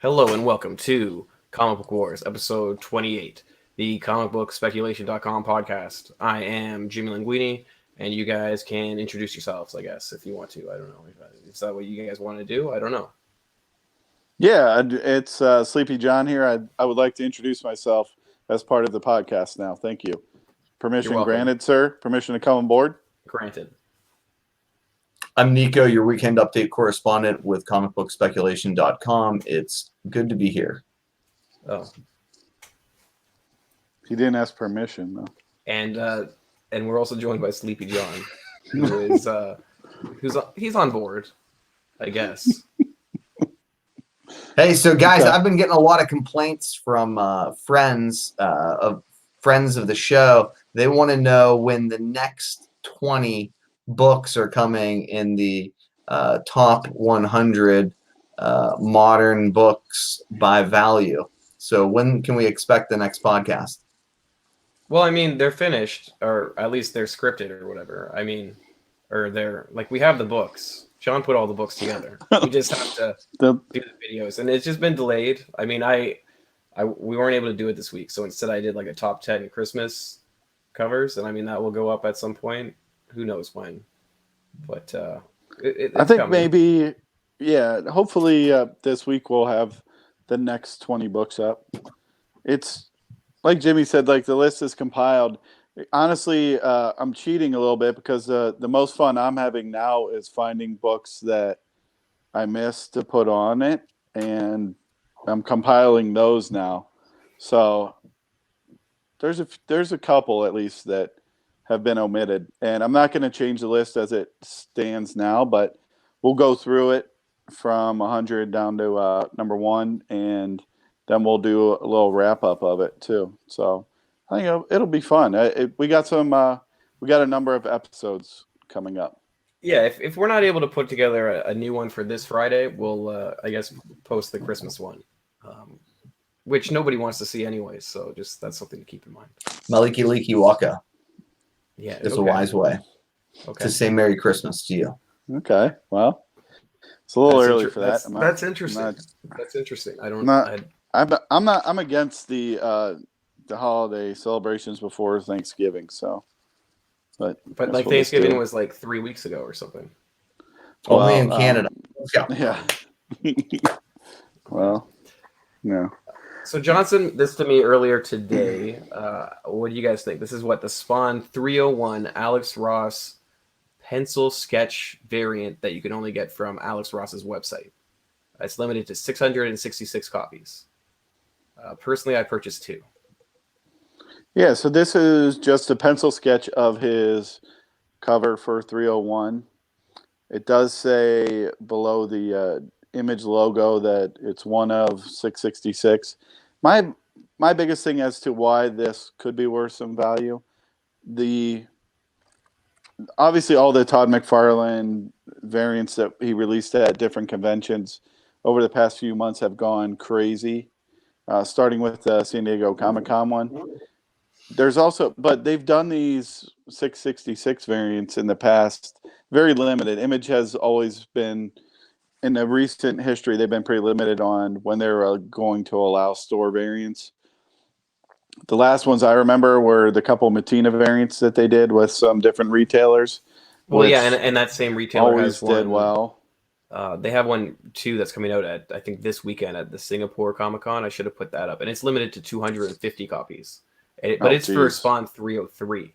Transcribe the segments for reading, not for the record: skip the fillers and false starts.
Hello and welcome to Comic Book Wars, episode 28, the comicbookspeculation.com podcast. I am Jimmy Linguini, and you guys can introduce yourselves, I guess, if you want to. I don't know. Is that what you guys want to do? I don't know. Yeah, it's Sleepy John here. I would like to introduce myself as part of the podcast now. Thank you. Permission granted, sir. Permission to come on board? Granted. I'm Nico, your weekend update correspondent with comicbookspeculation.com. It's good to be here. Oh. He didn't ask permission, though. And we're also joined by Sleepy John, who is he's on board, I guess. Hey, so guys, I've been getting a lot of complaints from friends of the show. They want to know when the next 20 books are coming in the top 100 modern books by value. So when can we expect the next podcast? Well, I mean, they're finished, or at least they're scripted or whatever. I mean, or they're like, we have the books. John put all the books together. We just have to do the videos, and it's just been delayed. I mean, we weren't able to do it this week, so instead I did like a top 10 Christmas covers, and I mean that will go up at some point. Who knows when? But I think coming. maybe, yeah. Hopefully, this week we'll have the next 20 books up. It's like Jimmy said, like the list is compiled. Honestly, I'm cheating a little bit because the most fun I'm having now is finding books that I missed to put on it, and I'm compiling those now. So there's a couple at least that have been omitted, and I'm not going to change the list as it stands now, but we'll go through it from 100 down to number 1, and then we'll do a little wrap up of it too. So I think it'll be fun. We got a number of episodes coming up. Yeah, if we're not able to put together a new one for this Friday, we'll I guess post the Christmas one, which nobody wants to see anyways. So just that's something to keep in mind. Maliki Leaky Waka. Yeah, it's a wise way to say Merry Christmas to you. Okay, well, it's a little early for that. That's interesting. That's interesting. I'm against the holiday celebrations before Thanksgiving. So, but like Thanksgiving was like 3 weeks ago or something. Only in Canada. Yeah. Well, no. So Johnson, this to me earlier today. What do you guys think? This is what the Spawn 301 Alex Ross pencil sketch variant that you can only get from Alex Ross's website. It's limited to 666 copies. Personally, I purchased 2. Yeah, so this is just a pencil sketch of his cover for 301. It does say below the image logo that it's one of 666. My biggest thing as to why this could be worth some value, obviously all the Todd McFarlane variants that he released at different conventions over the past few months have gone crazy, starting with the San Diego Comic-Con one. There's also, but they've done these 666 variants in the past, very limited. Image has always been, in the recent history, they've been pretty limited on when they're going to allow store variants. The last ones I remember were the couple Matina variants that they did with some different retailers. Well, yeah, and that same retailer always has one. Did well. They have one too that's coming out at, I think, this weekend at the Singapore Comic-Con. I should have put that up, and it's limited to 250 copies. But it's for Spawn 303.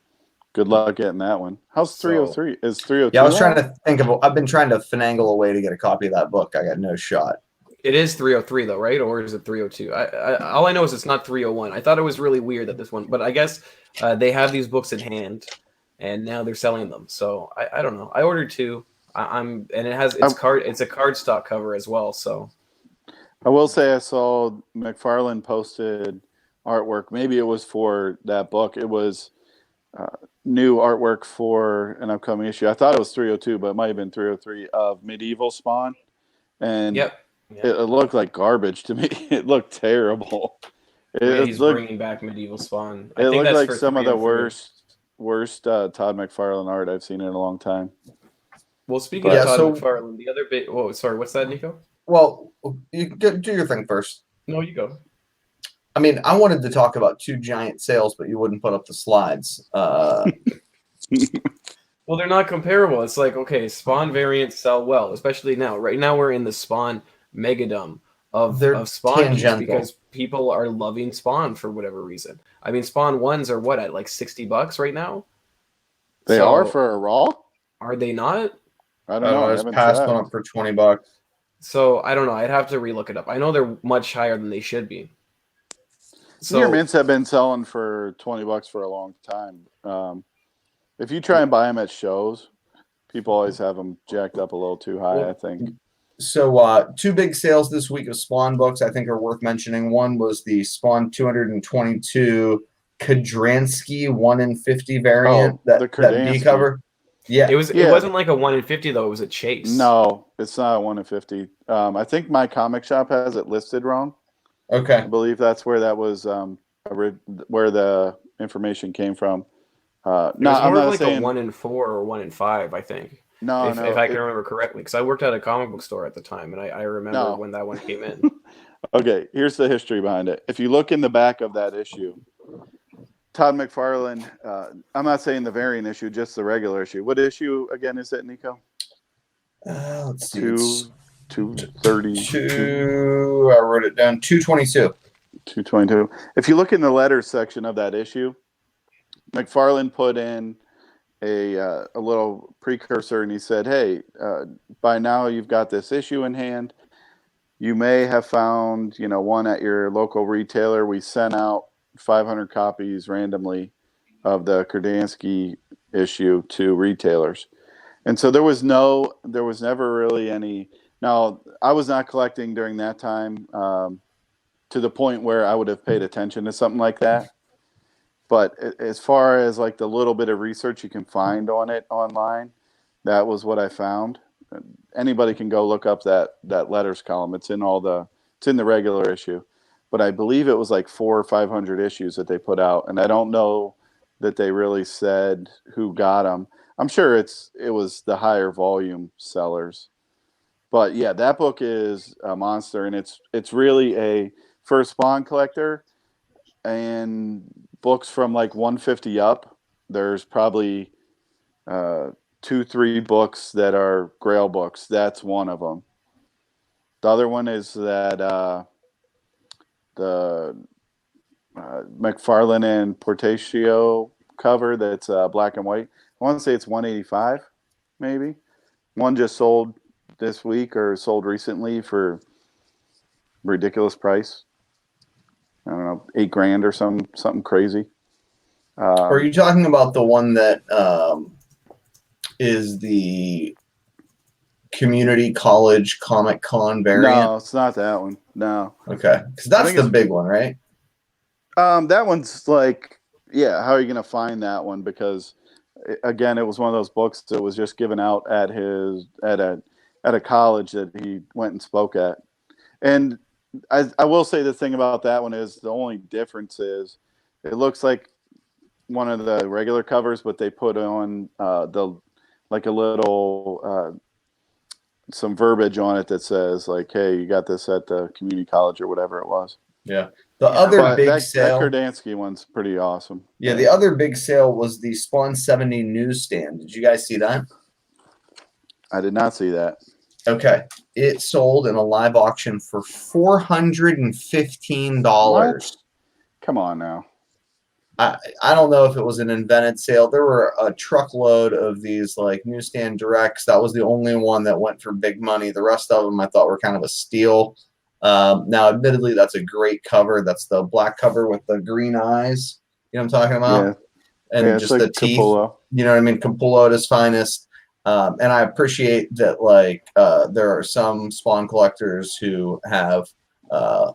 Good luck getting that one. How's 303? Is 302? Yeah, I was trying to think of. I've been trying to finagle a way to get a copy of that book. I got no shot. It is 303 though, right? Or is it 302? All I know is it's not 301. I thought it was really weird that this one, but I guess they have these books in hand, and now they're selling them. So I don't know. I ordered 2. And it has it's a cardstock cover as well. So I will say I saw McFarlane posted artwork. Maybe it was for that book. It was new artwork for an upcoming issue. I thought it was 302, but it might have been 303 of Medieval Spawn. And it looked like garbage to me. It looked terrible. He's bringing back Medieval Spawn. It looked like some of the worst Todd McFarlane art I've seen in a long time. Well, speaking of Todd McFarlane, the other bit. Oh, sorry, what's that, Nico? Well, you do your thing first. No, you go. I mean, I wanted to talk about 2 giant sales, but you wouldn't put up the slides. Well, they're not comparable. It's like, okay, Spawn variants sell well, especially now. Right now, we're in the Spawn megadom of Spawn geeks because people are loving Spawn for whatever reason. I mean, Spawn 1s are what, at like $60 right now? They are for a Raw? Are they not? I don't know. I was haven't passed checked. one up for $20. So I don't know. I'd have to relook it up. I know they're much higher than they should be. So Near mints have been selling for $20 for a long time. If you try and buy them at shows, people always have them jacked up a little too high, I think. So 2 big sales this week of Spawn books I think are worth mentioning. One was the Spawn 222 Kadransky 1 in 50 variant, that B cover. Yeah. It wasn't like a 1 in 50 though, it was a chase. No, it's not a 1 in 50. I think my comic shop has it listed wrong. Okay. I believe that's where that was where the information came from. It was more like a 1 in 4 or 1 in 5, I think. No, if I can remember correctly, because I worked at a comic book store at the time, and I remember when that one came in. Okay, here's the history behind it. If you look in the back of that issue, Todd McFarlane, I'm not saying the variant issue, just the regular issue. What issue again is it, Nico? Let's see. 232. I wrote it down. 222. 222. If you look in the letters section of that issue, McFarlane put in a little precursor, and he said, "Hey, by now you've got this issue in hand. You may have found, one at your local retailer. We sent out 500 copies randomly of the Kurdansky issue to retailers." And so there was never really any. Now, I was not collecting during that time to the point where I would have paid attention to something like that. But as far as like the little bit of research you can find on it online, that was what I found. Anybody can go look up that letters column. It's in the regular issue. But I believe it was like 400 or 500 issues that they put out, and I don't know that they really said who got them. I'm sure it was the higher volume sellers. But yeah, that book is a monster, and it's really for a Spawn collector and books from like 150 up. There's probably 2-3 books that are Grail books. That's one of them. The other one is that the McFarlane and Portatio cover that's black and white. I want to say it's 185, maybe. One just sold this week or sold recently for ridiculous price. I don't know, $8,000 or something crazy. Are you talking about the one that is the Community College Comic Con variant? No, it's not that one. No. Okay, because that's the big one, right? That one's like, yeah. How are you going to find that one? Because again, it was one of those books that was just given out at a college that he went and spoke at, and I will say the thing about that one is the only difference is it looks like one of the regular covers, but they put on a little some verbiage on it that says like, "Hey, you got this at the community college or whatever it was." Yeah. The other big sale. That Kurdansky one's pretty awesome. Yeah, the other big sale was the Spawn 70 newsstand. Did you guys see that? I did not see that. Okay. It sold in a live auction for $415. What? Come on now. I don't know if it was an invented sale. There were a truckload of these like newsstand directs. That was the only one that went for big money. The rest of them I thought were kind of a steal. Now, admittedly, that's a great cover. That's the black cover with the green eyes. You know what I'm talking about? Yeah. And just like the teeth. Capullo. You know what I mean? Capullo at his finest. And I appreciate that, like, there are some Spawn collectors who have a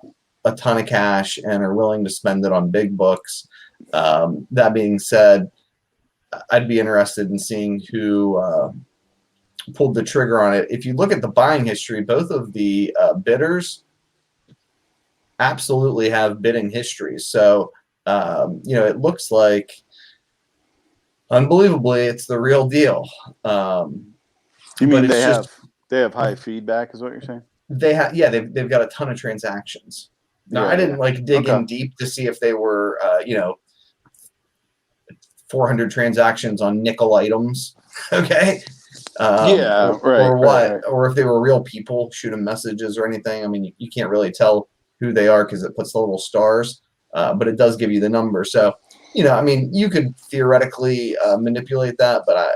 ton of cash and are willing to spend it on big books. That being said, I'd be interested in seeing who pulled the trigger on it. If you look at the buying history, both of the bidders absolutely have bidding histories. So, it looks like, unbelievably, it's the real deal. You mean they have high feedback is what you're saying? they've got a ton of transactions. Now, I didn't like dig in deep to see if they were 400 transactions on nickel items. Okay. Or what, right. Or if they were real people, shoot them messages or anything. I mean, you can't really tell who they are because it puts the little stars, but it does give you the number. So, I mean, you could theoretically manipulate that, but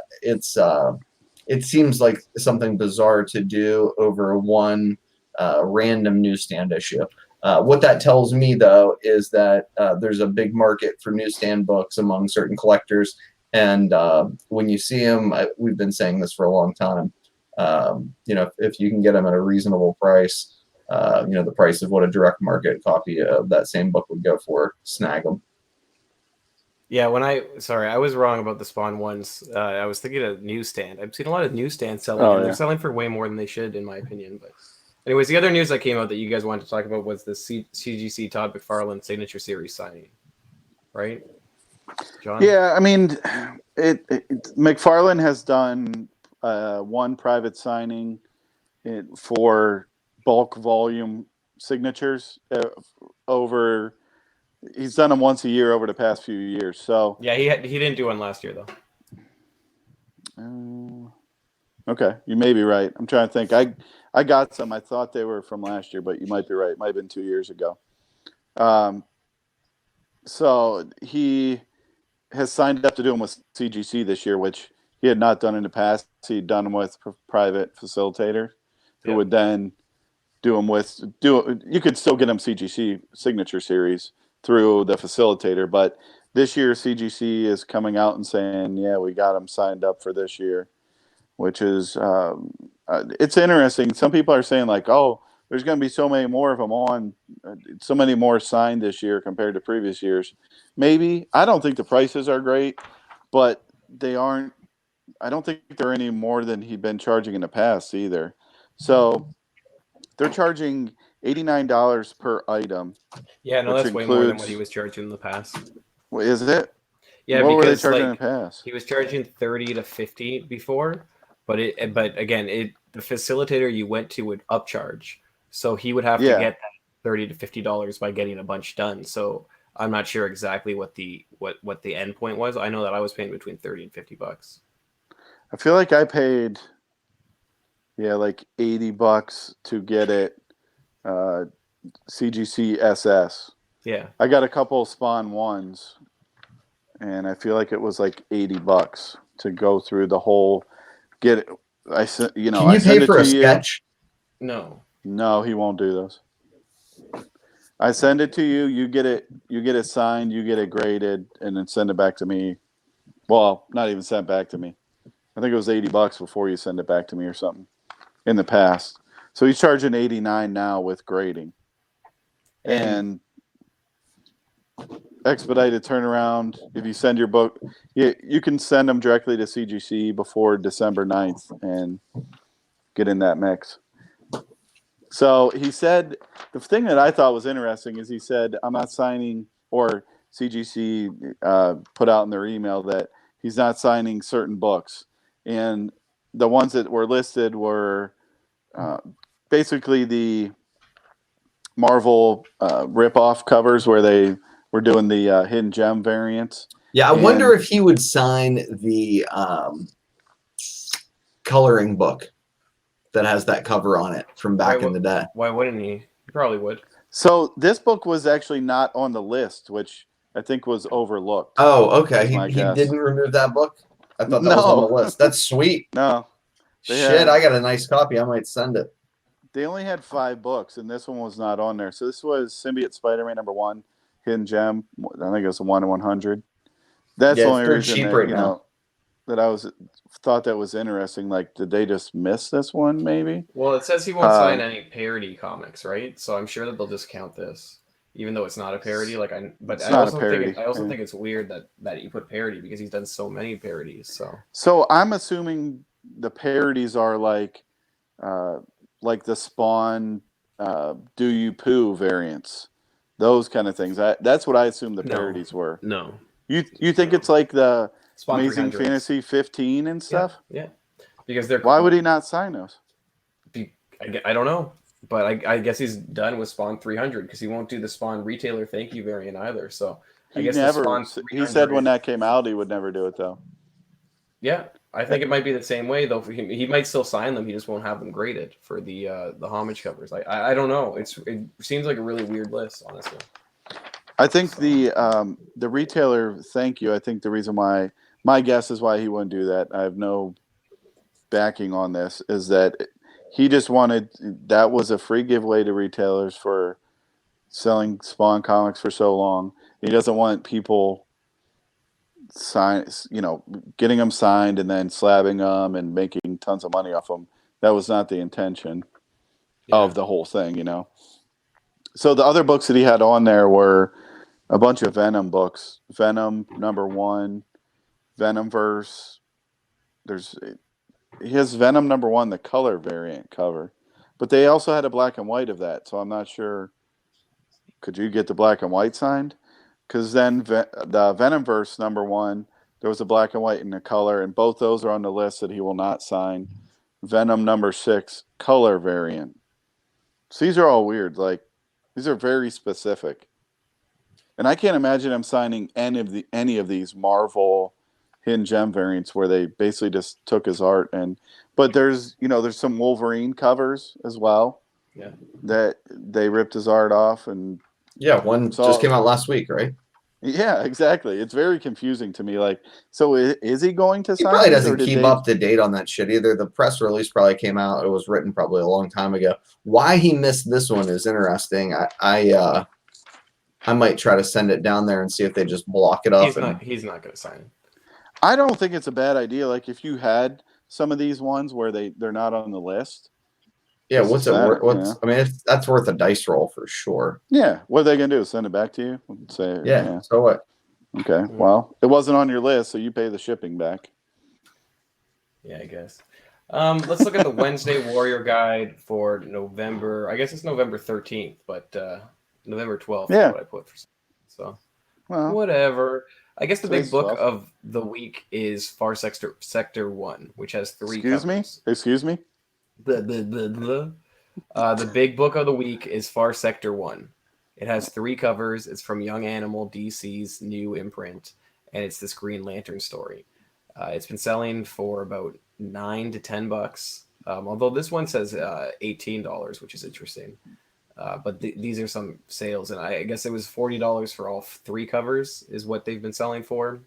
it seems like something bizarre to do over one random newsstand issue. What that tells me, though, is that there's a big market for newsstand books among certain collectors. And when you see them, we've been saying this for a long time, if you can get them at a reasonable price, the price of what a direct market copy of that same book would go for, snag them. Yeah, I was wrong about the Spawn ones. I was thinking of newsstand. I've seen a lot of newsstands selling, and they're selling for way more than they should, in my opinion. But anyways, the other news that came out that you guys wanted to talk about was the CGC Todd McFarlane Signature Series signing, right? John? Yeah, I mean, McFarlane has done one private signing for bulk volume signatures over. He's done them once a year over the past few years. So yeah, he didn't do one last year though. Okay, you may be right. I'm trying to think. I got some. I thought they were from last year, but you might be right. It might have been 2 years ago. So he has signed up to do them with CGC this year, which he had not done in the past. He'd done them with private facilitator, who would then do them with you could still get them CGC Signature Series through the facilitator, but this year CGC is coming out and saying, yeah, we got them signed up for this year, which is it's interesting. Some people are saying like, oh, there's going to be so many more of them on, so many more signed this year compared to previous years. Maybe. I don't think the prices are great, but they aren't. I don't think they're any more than he'd been charging in the past either. So they're charging $89 per item. Yeah, no, that's way more than what he was charging in the past. Is it? Yeah, what because were they charging in the past? He was charging 30 to 50 before, but again, the facilitator you went to would upcharge, so he would have to get that $30 to $50 by getting a bunch done. So I'm not sure exactly what the end point was. I know that I was paying between $30 and $50. I feel like I paid, like $80 to get it. CGC SS. Yeah, I got a couple of Spawn ones, and I feel like it was like $80 to go through the whole. Get it? Can you pay for a sketch? No, he won't do those. I send it to you. You get it signed. You get it graded, and then send it back to me. Well, not even sent back to me. I think it was $80 before you send it back to me or something in the past. So he's charging $89 now with grading. And expedited turnaround. If you send your book, you can send them directly to CGC before December 9th and get in that mix. So he said, the thing that I thought was interesting is he said, I'm not signing, or CGC put out in their email that he's not signing certain books. And the ones that were listed were basically the Marvel rip-off covers where they were doing the hidden gem variants. Yeah, I wonder if he would sign the coloring book that has that cover on it from back in the day. Why wouldn't he? He probably would. So this book was actually not on the list, which I think was overlooked. Oh, okay. He didn't remove that book? I thought that was on the list. That's sweet. No. I got a nice copy. I might send it. They only had 5 books, and this one was not on there. So this was Symbiote Spider-Man #1, Hidden Gem. I think it was 1 in 100. That's the only reason cheap right now. That I thought that was interesting. Like, did they just miss this one? Maybe. Well, it says he won't sign any parody comics, right? So I'm sure that they'll just count this, even though it's not a parody. I also think it's weird that you put parody because he's done so many parodies. So I'm assuming the parodies are like the Spawn Do You Poo variants, those kind of things. That's what I assume the parodies were. No. You think it's like the Spawn Amazing Fantasy 15 and stuff? Yeah. Because they're. Why would he not sign those? I don't know. but I guess he's done with Spawn 300 because he won't do the Spawn retailer thank you variant either. So I guess the Spawn 300 he said when that came out he would never do it though. Yeah, I think it might be the same way though. For him, he might still sign them. He just won't have them graded for the homage covers. I don't know. It seems like a really weird list, honestly. I think the retailer thank you. I think the reason why my guess is why he wouldn't do that. I have no backing on this. Is that he just wanted that was a free giveaway to retailers for selling Spawn comics for so long. He doesn't want people getting them signed and then slabbing them and making tons of money off them. That was not the intention of the whole thing, So the other books that he had on there were a bunch of Venom books. Venom #1, Venomverse. He has Venom #1, the color variant cover. But they also had a black and white of that, so I'm not sure. Could you get the black and white signed? Because then the Venomverse #1, there was a black and white and a color, and both those are on the list that he will not sign. Venom #6, color variant. So these are all weird. Like, these are very specific. And I can't imagine him signing any of these Marvel Hidden Gem variants where they basically just took his art. But there's some Wolverine covers as well. Yeah. That they ripped his art off and one just came out last week, right? Yeah, exactly. It's very confusing to me. Like, so is he going to sign? He probably doesn't keep up to date on that shit either. The press release probably came out. It was written probably a long time ago. Why he missed this one is interesting. I might try to send it down there and see if they just block it up. He's not going to sign it. I don't think it's a bad idea. Like, if you had some of these ones where they're not on the list. Yeah, what's it worth? I mean, that's worth a dice roll for sure. Yeah, what are they gonna do? Send it back to you? Say, yeah. So what? Okay. Well, it wasn't on your list, so you pay the shipping back. Yeah, I guess. Let's look at the Wednesday Warrior Guide for November. I guess it's November 13th, but November 12th is what I put for. So, whatever. I guess the big book of the week is Far Sector 1, which has 3 covers. Excuse me? The big book of the week is Far Sector 1. It has 3 covers. It's from Young Animal, DC's new imprint, and it's this Green Lantern story. It's been selling for about $9 to $10, although this one says $18, which is interesting. But these are some sales, and I guess it was $40 for all 3 covers is what they've been selling for.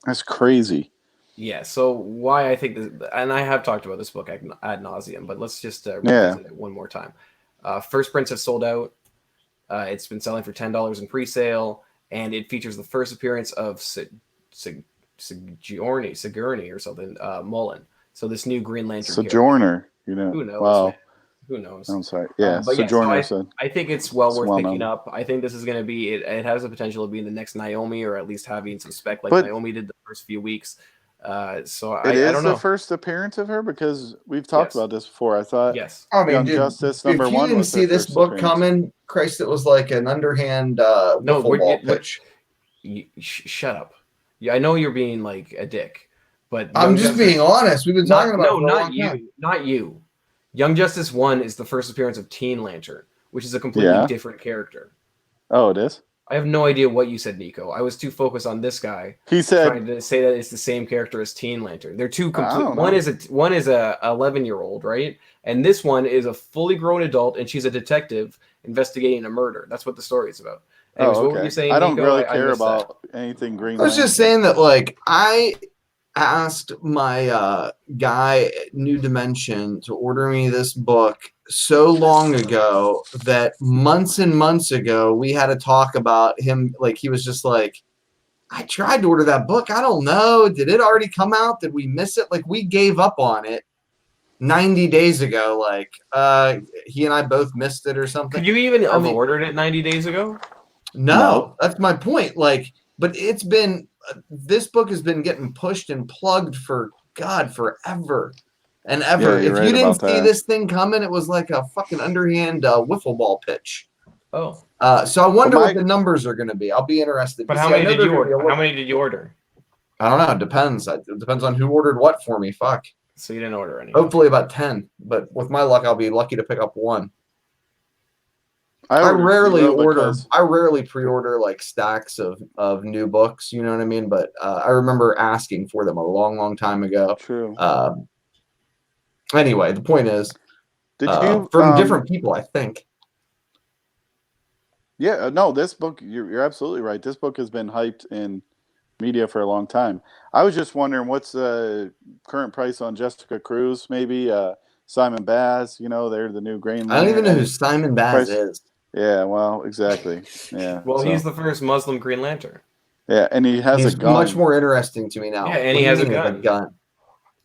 That's crazy. Yeah, so why I think this, and I have talked about this book ad nauseum, but let's just revisit it one more time. First prints have sold out. It's been selling for $10 in pre-sale, and it features the first appearance of Sigourney or something, Mullen. So this new Green Lantern Sojourner, Who knows? Wow. Man. Who knows? I'm sorry. Yeah, Sojourner. So I think it's worth picking up. I think this is going to be, it has the potential to be the next Naomi, or at least having some spec like Naomi did the first few weeks. So I don't know. The first appearance of her, because we've talked about this before. I thought I mean, Young Justice #1. If you didn't see this book coming, Christ, it was like an underhand ball pitch. Shut up. Yeah, I know you're being like a dick, but I'm just being honest. We've been talking about not you. Young Justice 1 is the first appearance of Teen Lantern, which is a completely different character. Oh, it is? I have no idea what you said, Nico. I was too focused on this guy. He said trying to say that it's the same character as Teen Lantern. They're two complete. One is a 11-year-old, right? And this one is a fully grown adult, and she's a detective investigating a murder. That's what the story is about. Anyways, what were you saying, I don't Nico? really care about anything Green Lantern. I was just saying that, like, I asked my guy at New Dimension to order me this book so long ago that months and months ago we had to talk about him. Like, he was just like, I tried to order that book. I don't know. Did it already come out? Did we miss it? Like, we gave up on it 90 days ago. Like, he and I both missed it or something. Could you even have ordered it 90 days ago? No, that's my point. Like, but it's been, this book has been getting pushed and plugged for forever and ever. Yeah, if you didn't see this thing coming, it was like a fucking underhand wiffle ball pitch. Oh. So I wonder what the numbers are going to be. I'll be interested. But how many did you order? How many did you order? I don't know. It depends. It depends on who ordered what for me. Fuck. So you didn't order any. Hopefully about 10. But with my luck, I'll be lucky to pick up 1. I rarely order. because I rarely pre-order like stacks of new books. You know what I mean? But I remember asking for them a long time ago. true. Anyway, the point is, Did you from different people, I think. Yeah, no, this book, you're absolutely right. This book has been hyped in media for a long time. I was just wondering what's the current price on Jessica Cruz, maybe Simon Baz, they're the new Green I don't even know Lantern. who Simon Baz is. Yeah, well, exactly. Yeah. Well, he's the first Muslim Green Lantern. Yeah, and he has He's a gun. much more interesting to me now. Yeah, and he has a gun.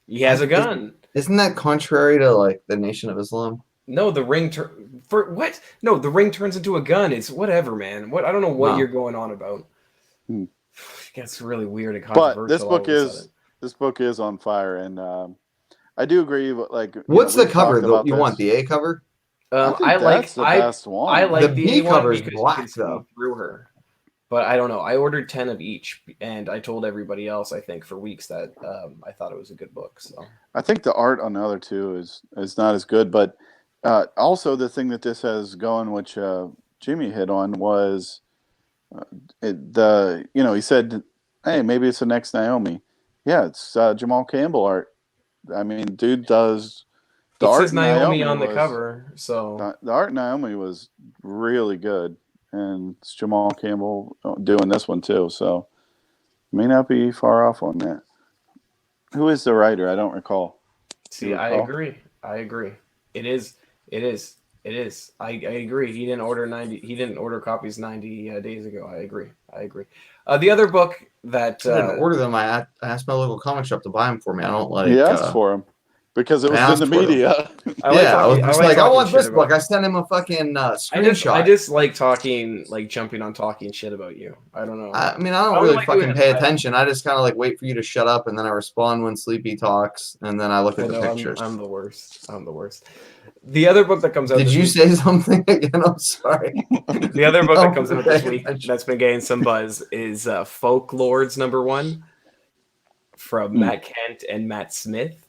He has a What? gun. Isn't that contrary to like the Nation of Islam? No, the ring for what? No, the ring turns into a gun. It's whatever, man. What I don't know what you're going on about. Hmm. It gets really weird and controversial. But this book is on fire, and I do agree. Like, what's the cover? You want the A cover? I like the best one. I like the B A cover one is because black, you can see though. through her. But I don't know. I ordered 10 of each, and I told everybody else, I think, for weeks that I thought it was a good book. So I think the art on the other two is not as good, but also the thing that this has going, which Jimmy hit on, was he said, "Hey, maybe it's the next Naomi." Yeah, it's Jamal Campbell art. I mean, dude does the it art. Says Naomi on the cover, so the art Naomi was really good, and it's Jamal Campbell doing this one too. So may not be far off on that. Who is the writer? I don't recall. See, I agree. It is. I agree. He didn't order 90. He didn't order copies 90 days ago. I agree. The other book that I didn't order them. I asked my local comic shop to buy them for me. I don't like. He asked for them because it was in the media. I want this book. I sent him a fucking screenshot. I just like talking, like jumping on talking shit about you. I don't know. I mean, I don't really fucking pay attention. I just kind of like wait for you to shut up, and then I respond when Sleepy talks, and then I look at the pictures. I'm the worst. The other book that comes out. Did you say something again? I'm sorry. The other book that comes out this week that's been getting some buzz is Folklords #1 from Matt Kent and Matt Smith.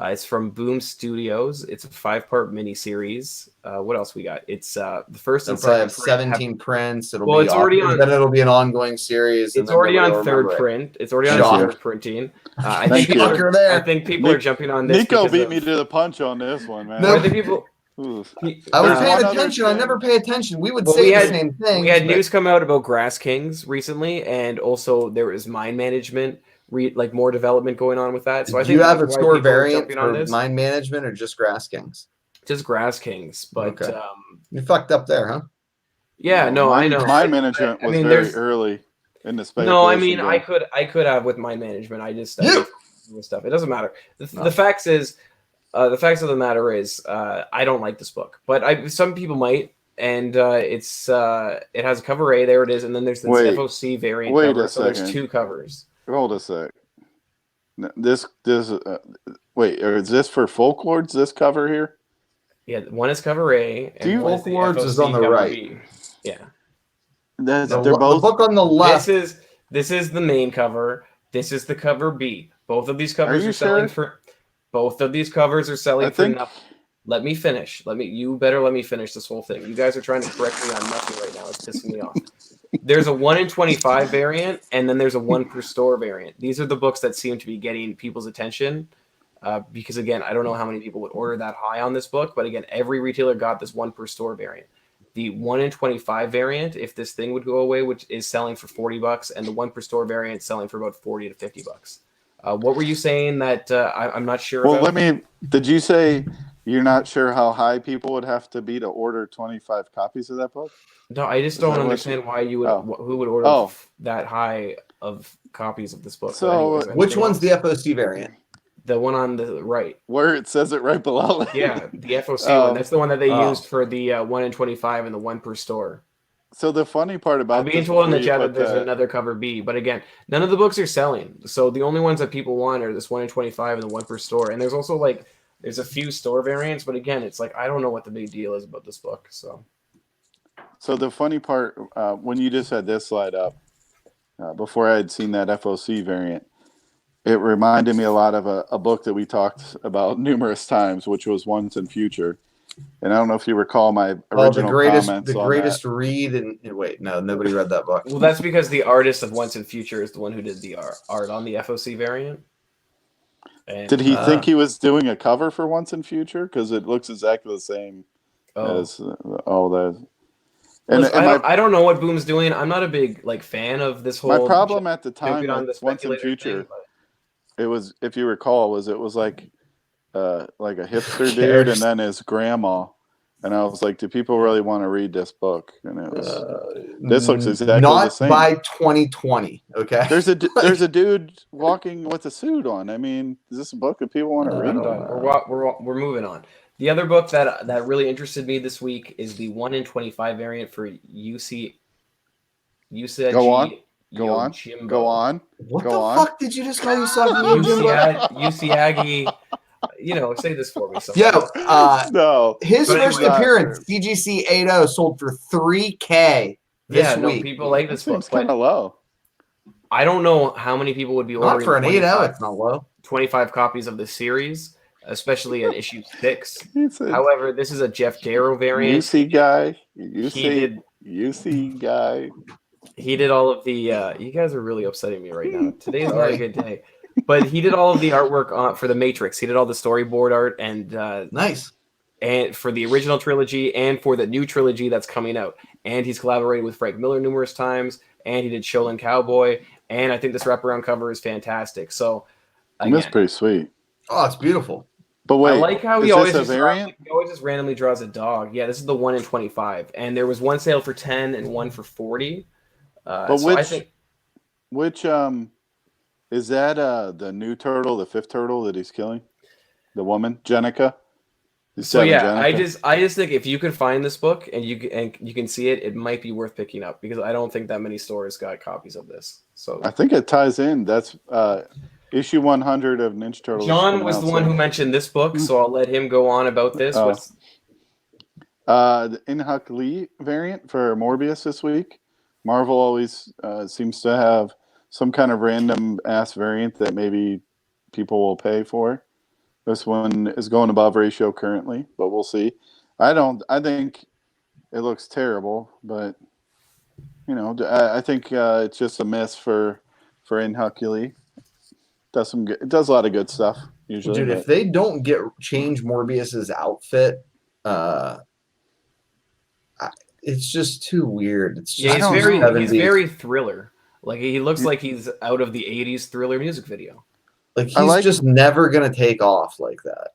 It's from Boom Studios. It's a 5-part miniseries. What else we got? It's the first and second. 17 prints. It'll be already on. Then it'll be an ongoing series. It's already on third print. It's already on third printing. I think people are jumping on this. Nico beat me to the punch on this one, man. No, I think people. I was paying attention. I never pay attention. We would say the same thing. We had news come out about Grass Kings recently, and also there was Mind Management. Like more development going on with that. So I think you have a store variant for Mind Management or just Grass Kings? Just Grass Kings, but you fucked up there, huh? Yeah, no, I know. Mind Management was very early in the space. No, I mean I could have with Mind Management. I just stuff. It doesn't matter. The facts is, the facts of the matter is, I don't like this book, but some people might. And it has a cover A. There it is, and then there's this FOC variant cover. So there's 2 covers. Hold a sec. Wait, is this for Folklords? This cover here? Yeah, one is cover A. And Folklords is on the right. B. Yeah, they're both. The book on the left. This is the main cover. This is the cover B. Both of these covers are selling for. Both of these covers are selling for nothing. Let me finish. You better let me finish this whole thing. You guys are trying to correct me on nothing right now. It's pissing me off. There's a 1 in 25 variant, and then there's a 1 per store variant. These are the books that seem to be getting people's attention because, again, I don't know how many people would order that high on this book, but, again, every retailer got this 1 per store variant. The 1 in 25 variant, if this thing would go away, which is selling for $40, and the 1 per store variant selling for about $40 to $50. What were you saying that I'm not sure about? Did you say you're not sure how high people would have to be to order 25 copies of that book? No, I just don't understand why you would. Who would order that high of copies of this book? So, which one's the FOC variant? The one on the right, where it says it right below. Yeah, the FOC one. That's the one that they used for the 1 in 25 and the 1 per store. So the funny part about I'm being told in the chat that there's another cover B, but again, none of the books are selling. So the only ones that people want are this 1 in 25 and the 1 per store. And there's also there's a few store variants, but again, it's I don't know what the big deal is about this book. So the funny part, when you just had this slide up, before I had seen that FOC variant, it reminded me a lot of a book that we talked about numerous times, which was Once and Future. And I don't know if you recall my Oh, original comments the on greatest read. And wait, no, nobody read that book. Well, that's because the artist of Once and Future is the one who did the art on the FOC variant. And, Did he think he was doing a cover for Once and Future? Because it looks exactly the same as all that. And, listen, I don't know what Boom's doing. I'm not a big fan of this whole. my problem at the time jumping on with the Once and speculator Future, thing, it was, if you recall, it was like a hipster dude cares? and then his grandma. And I was like, do people really want to read this book? And it was, this looks exactly not the same. by 2020. Okay. There's a dude walking with a suit on. I mean, is this a book that people want to read? I'm done. We're moving on. The other book that really interested me this week is the 1 in 25 variant for UC. Go on. Yojimbo. Go on. What Go the on. fuck did you just call yourself? Yojimbo? UC Aggie. Say this for me. Yo, No. his But first anyway, appearance, CGC 80, sold for $3K this week. People like this That book. seems kind of low. I don't know how many people would be ordering Not for an 80, it's not low. 25 copies of the series, especially in issue 6. It's a However, this is a Jeff Darrow variant. UC guy. did- UC guy. He did all of the. You guys are really upsetting me right now. Today's not a good day. But he did all of the artwork for the Matrix. He did all the storyboard art and Nice. and for the original trilogy and for the new trilogy that's coming out. And he's collaborated with Frank Miller numerous times. And he did Shaolin Cowboy. And I think this wraparound cover is fantastic. So That's pretty sweet. Oh, it's beautiful. But wait, I like how is he always this a variant? he always just randomly draws a dog. Yeah, this is the 1 in 25. And there was one sale for 10 and one for 40. But so I think which is that the new turtle, the 5th turtle that he's killing? The woman, Jenica? So yeah, Jenica? I just think if you can find this book and you can see it, it might be worth picking up because I don't think that many stores got copies of this. So I think it ties in. That's issue 100 of Ninja Turtles. John was the one who mentioned this book, so I'll let him go on about this. The Inhuk Lee variant for Morbius this week. Marvel always seems to have some kind of random ass variant that maybe people will pay for. This one is going above ratio currently, but we'll see. I think it looks terrible, but I think it's just a miss for Inhuk Lee. It does a lot of good stuff usually. Dude, if they don't change Morbius's outfit, it's just too weird. It's just he's very Thriller. Like he looks like he's out of the 80s Thriller music video. Like he's just never gonna take off like that,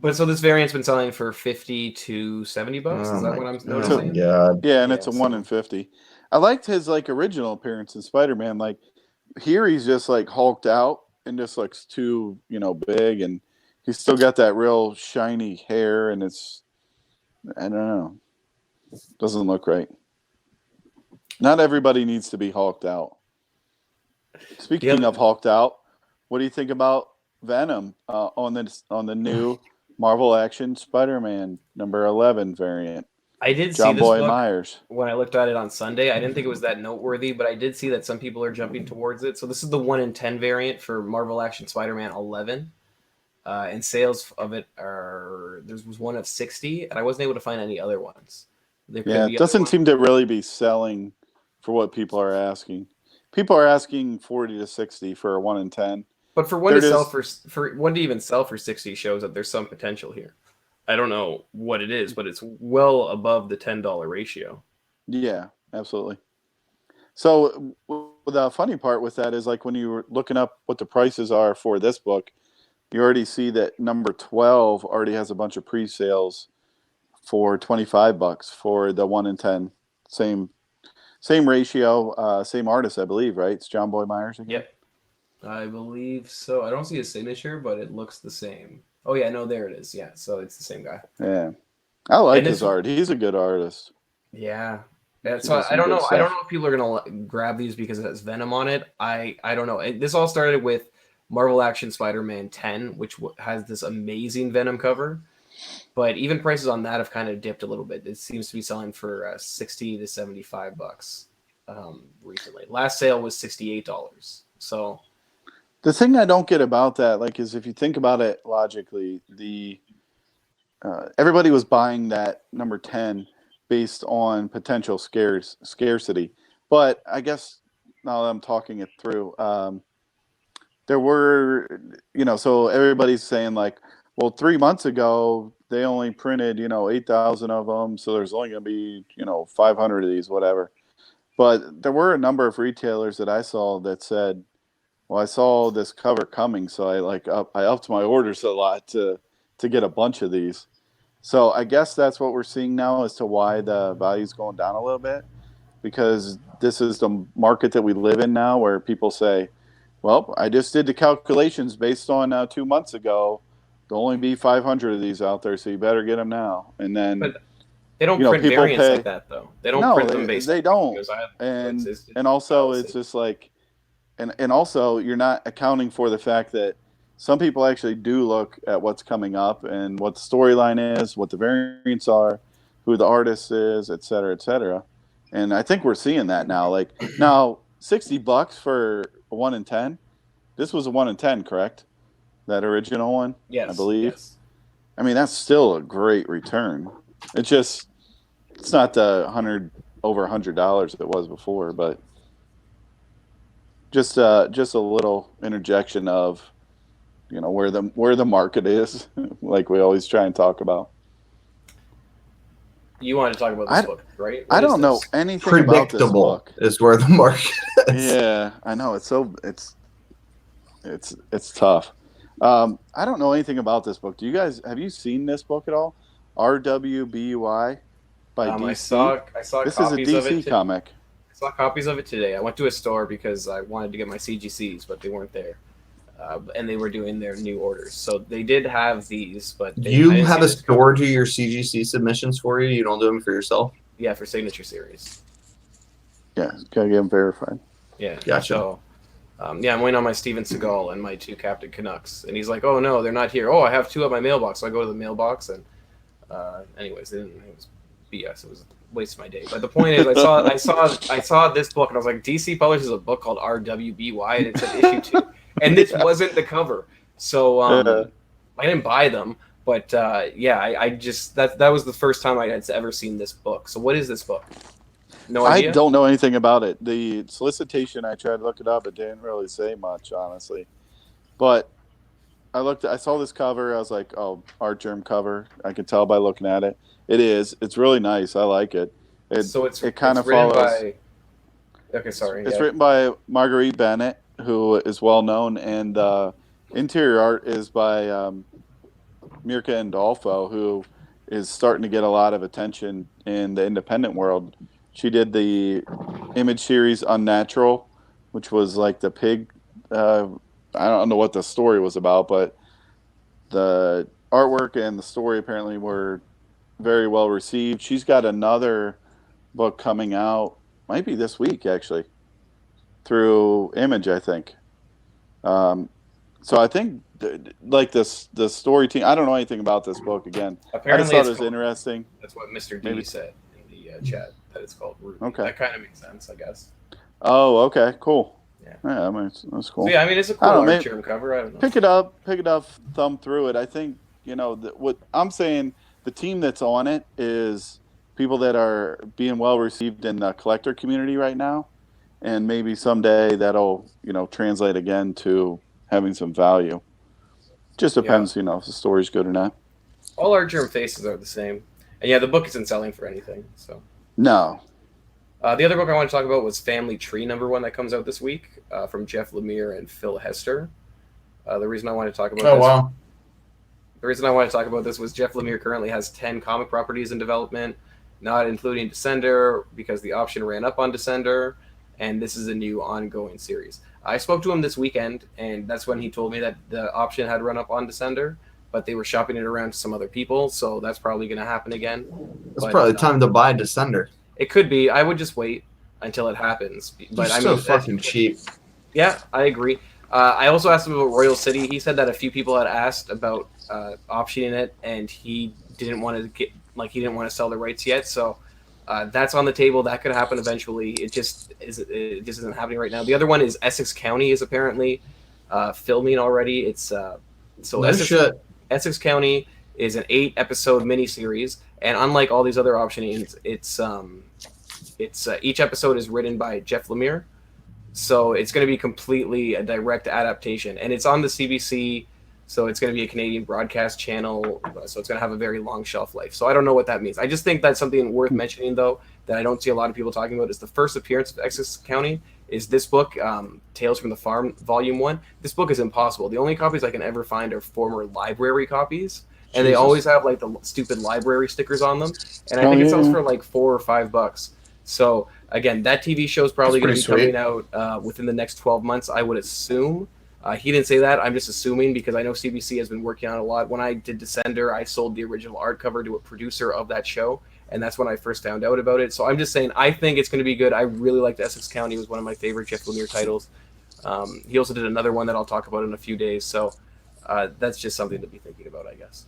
But so this variant's been selling for $50 to $70. Is that what I'm noticing? God. Yeah, and it's a 1 in 50. I liked his original appearance in Spider-Man. Like here, he's just hulked out and just looks too big, and he's still got that real shiny hair, and I don't know. Doesn't look right. Not everybody needs to be hulked out. Speaking of hulked out, what do you think about Venom on the new Marvel Action Spider-Man number 11 variant? I did see John this Boy book Myers. when I looked at it on Sunday. I didn't think it was that noteworthy, but I did see that some people are jumping towards it. So this is the 1 in 10 variant for Marvel Action Spider-Man 11. And sales of it there was one of 60, and I wasn't able to find any other ones. It doesn't seem to really be selling for what people are asking. People are asking 40 to 60 for a 1 in 10. But for one to sell for one to even sell for 60 shows that there's some potential here. I don't know what it is, but it's well above the $10 ratio. Yeah, absolutely. So the funny part with that is when you were looking up what the prices are for this book, you already see that number 12 already has a bunch of pre-sales for $25 for the 1 in 10. Same ratio, same artist, I believe, right? It's John Boy Myers again? Yep. I believe so. I don't see his signature, but it looks the same. Oh, yeah, no, there it is. Yeah, so it's the same guy. Yeah. I like his art. He's a good artist. Yeah. So I don't know. I don't know if people are going to grab these because it has Venom on it. I don't know. This all started with Marvel Action Spider-Man 10, which has this amazing Venom cover. But even prices on that have kind of dipped a little bit. It seems to be selling for $60 to $75 recently. Last sale was $68. So the thing I don't get about that, is if you think about it logically, everybody was buying that number 10 based on potential scarcity. But I guess now that I'm talking it through, there were, so everybody's saying like, well, 3 months ago, they only printed, 8,000 of them. So there's only going to be, 500 of these, whatever. But there were a number of retailers that I saw that said, well, I saw this cover coming. So I upped my orders a lot to get a bunch of these. So I guess that's what we're seeing now as to why the value's going down a little bit, because this is the market that we live in now, where people say, well, I just did the calculations based on 2 months ago. There'll only be 500 of these out there, so you better get them now. And then, but they don't print people variants pay, like that, though. They don't print them based. They don't. And also, it's just like, and also, you're not accounting for the fact that some people actually do look at what's coming up and what the storyline is, what the variants are, who the artist is, et cetera, et cetera. And I think we're seeing that now. Like now, $60 for a 1 in 10. This was a 1 in 10, correct? That original one, yes, I believe. Yes. I mean, that's still a great return. It's not the over $100 it was before, but just a little interjection of, where the market is, like we always try and talk about. You want to talk about this book, right? I don't know anything about this book. Is where the market is. Yeah, I know. It's tough. I don't know anything about this book. Have you seen this book at all? RWBY by DC. I saw this is a DC comic. I saw copies of it today. I went to a store because I wanted to get my CGCs, but they weren't there. And they were doing their new orders. So they did have these, but you have a store do your CGC submissions for you? You don't do them for yourself? Yeah, for Signature Series. Yeah, gotta get them verified. Yeah, gotcha. So, I'm waiting on my Steven Seagal and my 2 Captain Canucks, and he's like, "Oh no, they're not here. Oh, I have 2 at my mailbox." So I go to the mailbox, and anyways, it was BS. It was a waste of my day. But the point is, I saw this book, and I was like, DC publishes a book called RWBY, and it said issue 2. And this wasn't the cover, so I didn't buy them. But I just that was the first time I had ever seen this book. So what is this book? No idea. I don't know anything about it. The solicitation, I tried to look it up. It didn't really say much, honestly. But I saw this cover. I was like, oh, Art Germ cover. I can tell by looking at it. It is. It's really nice. I like it. It kind of follows. Okay, sorry. It's written by Marguerite Bennett, who is well known, and interior art is by Mirka Andolfo, who is starting to get a lot of attention in the independent world. She did the Image series Unnatural, which was like the pig. I don't know what the story was about, but the artwork and the story apparently were very well received. She's got another book coming out, might be this week actually, through Image, I think. So I think like the story team. I don't know anything about this book. Again, apparently I just thought it was interesting. That's what Mr. D said in the chat, that it's called Ruby. Okay, that kind of makes sense, I guess. Oh, okay, cool. Yeah, I mean, that's cool. So, yeah, I mean, it's a cool Art Germ cover. I don't know. Pick it up, thumb through it. I think what I'm saying. The team that's on it is people that are being well received in the collector community right now, and maybe someday that'll translate again to having some value. Just depends, if the story's good or not. All Art Germ faces are the same, and the book isn't selling for anything. So no. The other book I want to talk about was Family Tree #1 that comes out this week from Jeff Lemire and Phil Hester. The reason I want to talk about The reason I want to talk about this was Jeff Lemire currently has 10 comic properties in development, not including Descender, because the option ran up on Descender, and this is a new ongoing series. I spoke to him this weekend, and that's when he told me that the option had run up on Descender, but they were shopping it around to some other people, so that's probably going to happen again. It's probably time to buy Descender. It could be. I would just wait until it happens. But it's so fucking cheap. Yeah, I agree. I also asked him about Royal City. He said that a few people had asked about optioning it, and he didn't want to sell the rights yet. So that's on the table. That could happen eventually. It just isn't happening right now. The other one is Essex County is apparently filming already. It's Essex County is an 8-episode miniseries, and unlike all these other optionings, it's each episode is written by Jeff Lemire, so it's going to be completely a direct adaptation, and it's on the CBC. So it's going to be a Canadian broadcast channel, so it's going to have a very long shelf life. So I don't know what that means. I just think that's something worth mentioning, though, that I don't see a lot of people talking about. Is the first appearance of Essex County is this book, Tales from the Farm, Volume 1. This book is impossible. The only copies I can ever find are former library copies, and they always have like the stupid library stickers on them. And I think it sells for like $4 or $5. So again, that TV show is probably going to be coming out within the next 12 months, I would assume. He didn't say that. I'm just assuming because I know CBC has been working on it a lot. When I did Descender, I sold the original art cover to a producer of that show, and that's when I first found out about it. So I'm just saying I think it's going to be good. I really liked Essex County. It was one of my favorite Jeff Lemire titles. He also did another one that I'll talk about in a few days. So that's just something to be thinking about, I guess.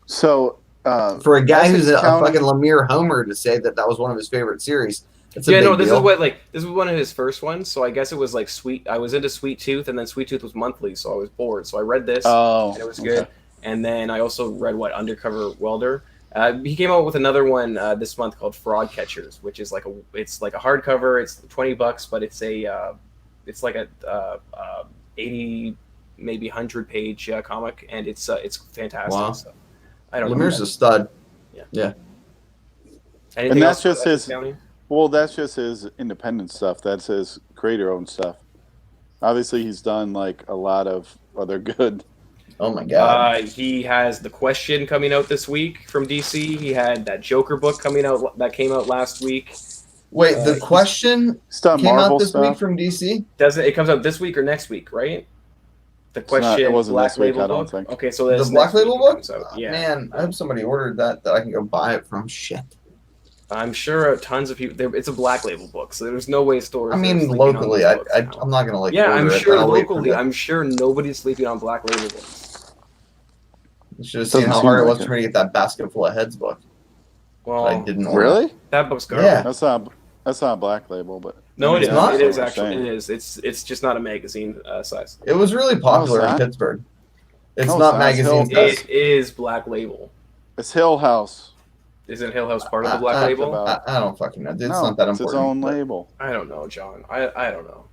So for a guy Essex who's a County- fucking Lemire homer to say that was one of his favorite series. It's a Yeah, big no, this deal. is one of his first ones. So I guess it was like I was into Sweet Tooth, and then Sweet Tooth was monthly, so I was bored. So I read this, and it was good. And then I also read Undercover Welder. He came out with another one this month called Fraud Catchers, which is like it's like a hardcover. It's $20, but it's like a 80 maybe 100-page comic, and it's fantastic. Wow. So I don't know. Lemire's a stud. Yeah. And that's just his. Well, that's just his independent stuff. That's his creator-owned stuff. Obviously, he's done like a lot of other good. Oh my god! He has The Question coming out this week from DC. He had that Joker book coming out that came out last week. Wait, The Question came out this week from DC? It comes out this week or next week, right? The Question. It wasn't Black this week, Label I don't book. think. Okay, so the Black Label book. Yeah, man, I hope somebody ordered that I can go buy it from. Shit. I'm sure tons of people. It's a Black Label book, so there's no way stores. I mean, locally, I'm not gonna like. Yeah, I'm sure it, locally. I'm sure nobody's sleeping on Black Label books. You should have seen how hard it was for me to get that Basket Full of Heads book. Well, I didn't order. Really? That book's garbage. Yeah, that's not Black Label, but no, it is not. It is actually. Saying. It is. It's just not a magazine size. It was really popular in Pittsburgh. It's not magazine size. It is Black Label. It's Hill House. Isn't Hill House part of the Black Label? I don't fucking know. It's not that important. It's its own label. I don't know, John. I don't know.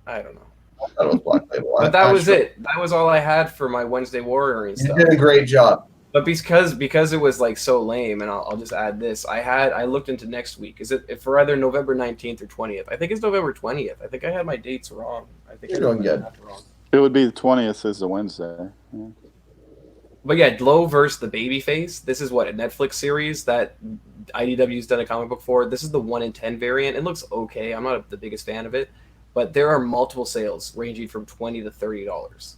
I don't know. I thought it was Black Label. But that was it. That was all I had for my Wednesday Warrior stuff. You did a great job. But because it was like so lame, and I'll just add this. I looked into next week. Is it for either November 19th or 20th? I think it's November 20th. I think I had my dates wrong. I think you're doing good. Wrong. It would be the 20th is the Wednesday. Yeah. But yeah, Glow versus the Babyface. This is what a Netflix series that IDW's done a comic book for. This is the 1 in 10 variant. It looks okay. I'm not the biggest fan of it, but there are multiple sales ranging from $20 to $30.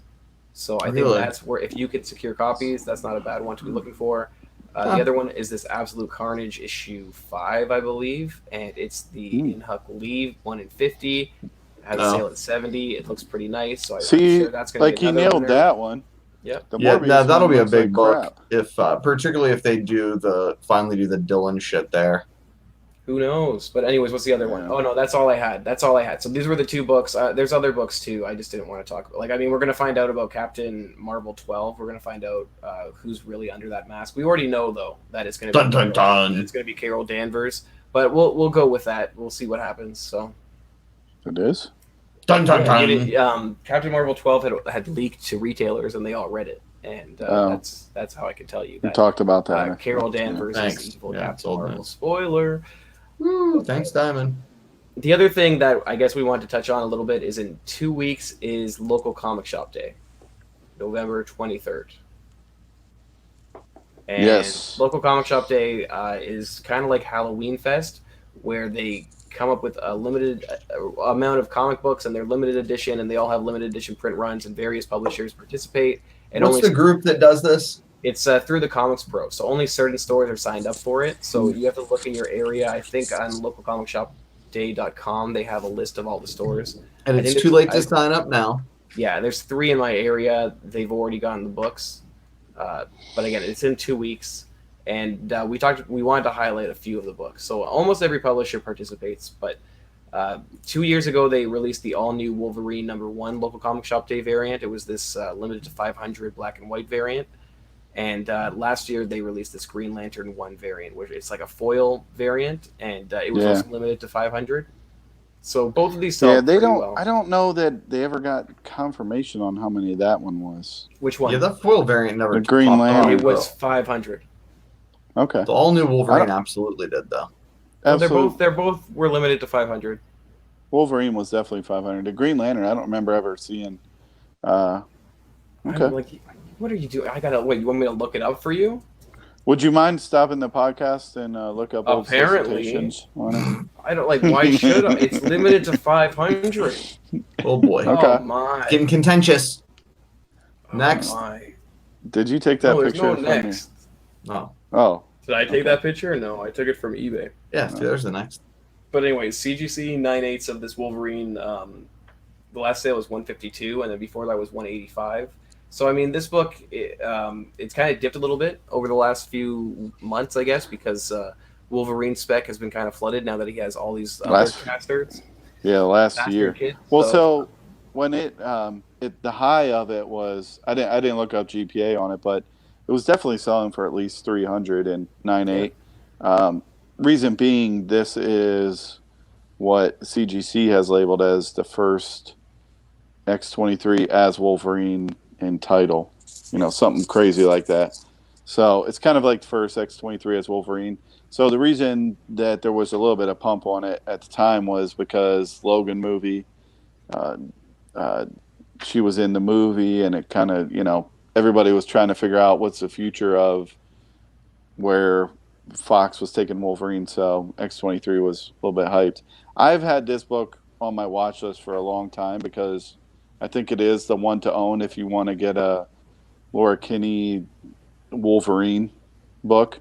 So I think that's where if you could secure copies, that's not a bad one to be looking for. The other one is this Absolute Carnage issue 5, I believe, and it's the Inhuck Leave 1 in 50. It has a sale at 70. It looks pretty nice. So I'm sure that's going to be he nailed that one. Yeah. That'll be a big book if, particularly if they finally do the Dylan shit there. Who knows? But anyways, what's the other one? Oh no, that's all I had. So these were the 2 books. There's other books too. I just didn't want to talk about. Like, I mean, we're gonna find out about Captain Marvel 12. We're gonna find out who's really under that mask. We already know though that it's gonna be it's gonna be Carol Danvers. But we'll go with that. We'll see what happens. So it is. Dun dun dun. Captain Marvel 12 had leaked to retailers, and they all read it, and that's how I can tell you. We talked about that. Carol Danvers is evil Captain Marvel. Spoiler. Woo, thanks, Diamond. The other thing that I guess we want to touch on a little bit is in 2 weeks is Local Comic Shop Day, November 23rd. And Local Comic Shop Day is kind of like Halloween Fest, where they come up with a limited amount of comic books, and they're limited edition, and they all have limited edition print runs, and various publishers participate. And what's the group that does this? It's through the Comics Pro, so only certain stores are signed up for it. So you have to look in your area. I think on localcomicshopday.com they have a list of all the stores. And it's too late to sign up now. Yeah, there's 3 in my area. They've already gotten the books. But again, it's in 2 weeks. And we wanted to highlight a few of the books. So almost every publisher participates. But 2 years ago, they released the all-new Wolverine #1 Local Comic Shop Day variant. It was this limited to 500 black and white variant. And last year they released this Green Lantern 1 variant, which it's like a foil variant, and it was also limited to 500. So both of these sell pretty well. I don't know that they ever got confirmation on how many that one was. Which one? Yeah, the foil variant never. The Green Lantern. It was 500. Okay. The all new Wolverine absolutely did though. Well, they're both were limited to 500. Wolverine was definitely 500. The Green Lantern, I don't remember ever seeing. Okay. Like, what are you doing? I gotta wait. You want me to look it up for you? Would you mind stopping the podcast and look up old solicitations on it? I don't like. Why should I? It's limited to 500. Oh boy. Okay. Oh my. Getting contentious. Next. My. Did you take that picture? No next. Oh. Oh. Did I take that picture? No, I took it from eBay. Yeah, there's the next. But anyway, CGC 9/8 of this Wolverine. The last sale was 152, and then before that was 185. So I mean, this book it's kind of dipped a little bit over the last few months, I guess, because Wolverine spec has been kind of flooded now that he has all these other casters. Yeah, last year. Kid, well, so when the high of it was, I didn't look up GPA on it, but it was definitely selling for at least 300 and 9/8. Reason being, this is what CGC has labeled as the first X-23 as Wolverine in title, something crazy like that. So it's kind of like the first X-23 as Wolverine. So the reason that there was a little bit of pump on it at the time was because Logan movie, she was in the movie, and it kind of, everybody was trying to figure out what's the future of where Fox was taking Wolverine. So X-23 was a little bit hyped. I've had this book on my watch list for a long time because I think it is the one to own if you want to get a Laura Kinney Wolverine book.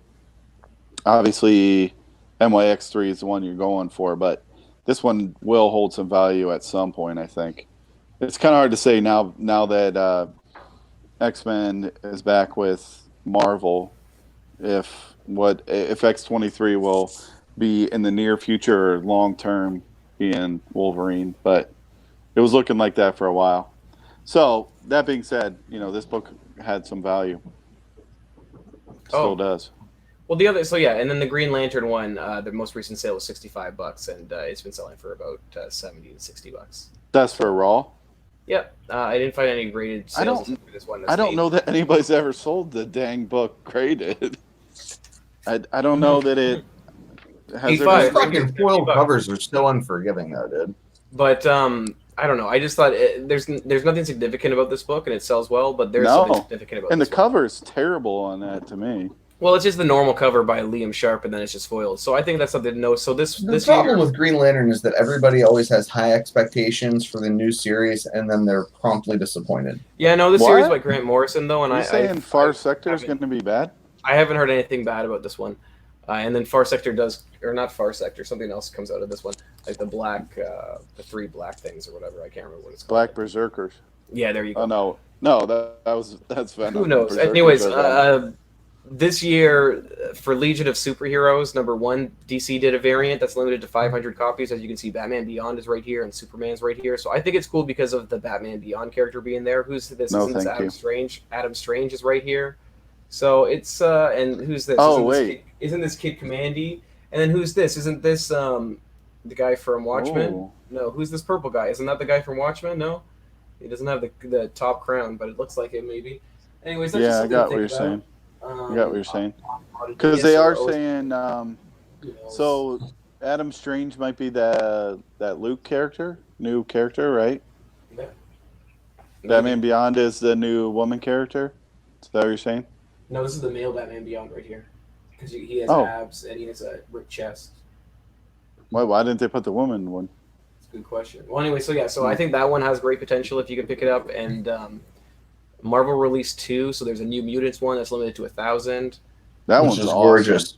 Obviously, MYX3 is the one you're going for, but this one will hold some value at some point, I think. It's kind of hard to say now that X-Men is back with Marvel, if X-23 will be in the near future or long term being Wolverine, but it was looking like that for a while. So that being said, this book had some value. Still does. Well, and then the Green Lantern one, the most recent sale was $65, and it's been selling for about $70 to $60. That's for Raw. Yep, I didn't find any graded sales for this one. I don't know that anybody's ever sold the dang book graded. I don't know that it has. These fucking foil covers are so unforgiving, though, dude. But I don't know. I just thought there's nothing significant about this book, and it sells well. But there's something significant about. And this the cover is terrible on that to me. Well, it's just the normal cover by Liam Sharp, and then it's just foiled. So I think that's something to know. So the problem with Green Lantern is that everybody always has high expectations for the new series, and then they're promptly disappointed. Yeah, no, the series by Grant Morrison, though, and Are you saying Far Sector is going to be bad? I haven't heard anything bad about this one. And then Far Sector not Far Sector, something else comes out of this one, like the three black things or whatever. I can't remember what it's called. Black Berserkers. Yeah, there you go. Oh no, that's Venom. Who knows? Anyways, this year for Legion of Superheroes #1, DC did a variant that's limited to 500 copies. As you can see, Batman Beyond is right here and Superman's right here. So I think it's cool because of the Batman Beyond character being there. Who's this? No, Isn't this thank Adam you. Strange? Adam Strange is right here. So it's and who's this? Isn't this Kid Commandy? And then who's this? Isn't this the guy from Watchmen? Oh. No, who's this purple guy? Isn't that the guy from Watchmen? No, he doesn't have the top crown, but it looks like it maybe. Anyways, that's just I got what you're saying. I got what you're saying. Because they are saying so Adam Strange might be that Luke character, new character, right? Yeah. Batman Beyond is the new woman character. Is that what you're saying? No, this is the male Batman Beyond right here. Because he has abs and he has a ripped chest. Why didn't they put the woman one? That's a good question. Well, anyway, so I think that one has great potential if you can pick it up. And Marvel released 2, so there's a New Mutants one that's limited to 1,000. That one's awesome. gorgeous.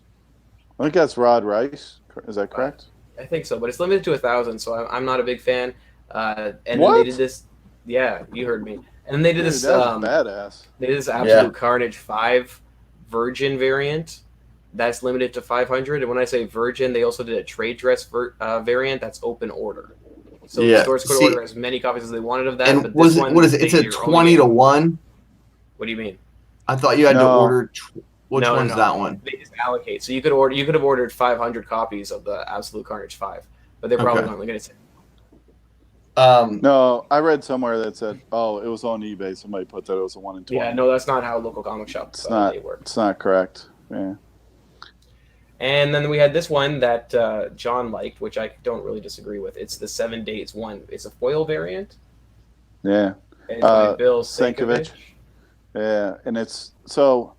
I think that's Rod Rice. Is that correct? I think so, but it's limited to 1,000, so I'm not a big fan. And what? Then they did this. Yeah, you heard me. And then they did this. That's badass. They did this Absolute Carnage 5 Virgin variant. That's limited to 500. And when I say Virgin, they also did a trade dress variant that's open order. So the stores could order as many copies as they wanted of that. And but what is it? It's a 20 to 1. What do you mean? I thought you had to order. Which one's that one? They just allocate. So you could order. You could have ordered 500 copies of the Absolute Carnage 5, but they probably aren't going to say. No, I read somewhere that said, "Oh, it was on eBay." Somebody put that it was a 1 in 20. Yeah, no, that's not how local comic shops work. It's not correct. Yeah. And then we had this one that John liked, which I don't really disagree with. It's the 7 Days one. It's a foil variant. Yeah. And it's by Bill Sienkiewicz. Yeah, and it's so.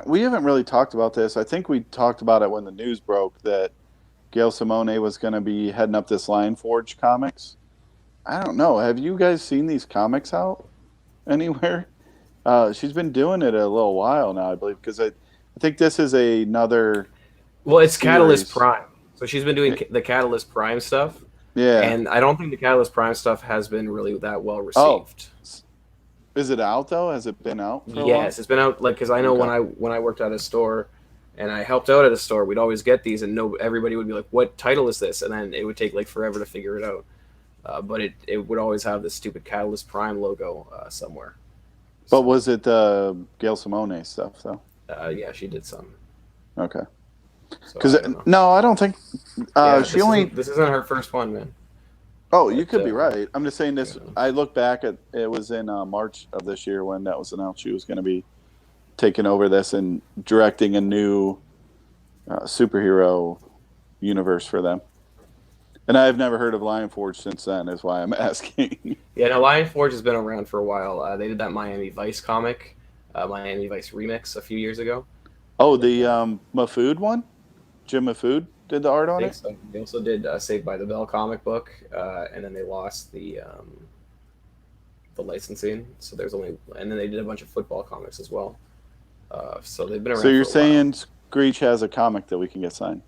We haven't really talked about this. I think we talked about it when the news broke that Gail Simone was going to be heading up this Lion Forge Comics. I don't know. Have you guys seen these comics out anywhere? She's been doing it a little while now, I believe, because I think this is another. Well, it's series. Catalyst Prime. So she's been doing the Catalyst Prime stuff. Yeah. And I don't think the Catalyst Prime stuff has been really that well received. Oh. Is it out though? Has it been out? For a while? It's been out. Like, because I know when I worked at a store, and I helped out at a store, we'd always get these, and everybody would be like, "What title is this?" And then it would take like forever to figure it out. But it would always have this stupid Catalyst Prime logo somewhere. But was it the Gail Simone stuff though? Yeah, she did some. Okay. Because I don't think this isn't her first one, man. Oh, you could be right. I'm just saying this. I look back at it was in March of this year when that was announced. She was going to be taking over this and directing a new superhero universe for them. And I've never heard of Lion Forge since then. Is why I'm asking. Yeah, no, Lion Forge has been around for a while. They did that Miami Vice comic, Miami Vice remix a few years ago. Oh, the Mafood one. Jim Mafood did the art on it? So. They also did Saved by the Bell comic book, and then they lost the licensing. So there's and then they did a bunch of football comics as well. So they've been around. So you're saying Screech has a comic that we can get signed?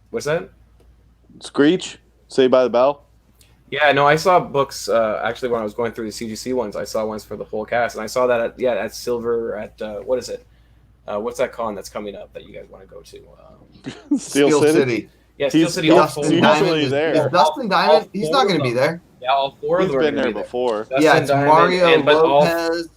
What's that? Screech, Saved by the Bell. Yeah, no, I saw books actually when I was going through the CGC ones. I saw ones for the whole cast, and I saw that at Silver at what is it? What's that con that's coming up that you guys want to go to? Steel City. Yeah, Steel City. Dustin Diamond there. Is Dustin Diamond? He's not going to be there. Yeah, all four of them. He's been there before. Yeah, it's Mario Lopez.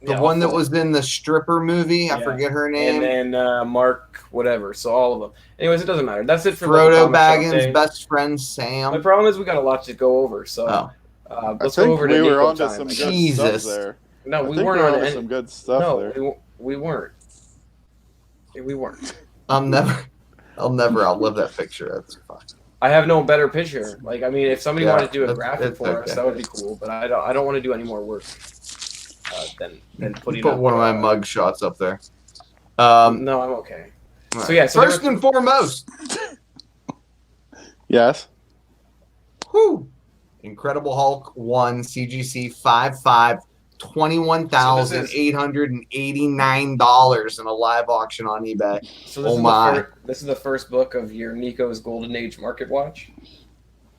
The one that was in the stripper movie. I forget her name. And then Mark, whatever. So all of them. Anyways, it doesn't matter. That's it for Frodo Baggins' best friend Sam. The problem is we got a lot to go over. So let's go over to we were on to some good stuff there. No, we weren't on some good stuff there. No, we weren't. We weren't. I'll never outlive that picture. That's fine. I have no better picture. Like, I mean, if somebody wanted to do a graphic for us, that would be cool. But I don't want to do any more work than putting put one of my mug shots up there. No, I'm okay. Right. So yeah, first and foremost. Yes. Whew. Incredible Hulk 1 CGC 5.5. $21,889 in a live auction on eBay. So this is the first book of your Nico's Golden Age Market Watch.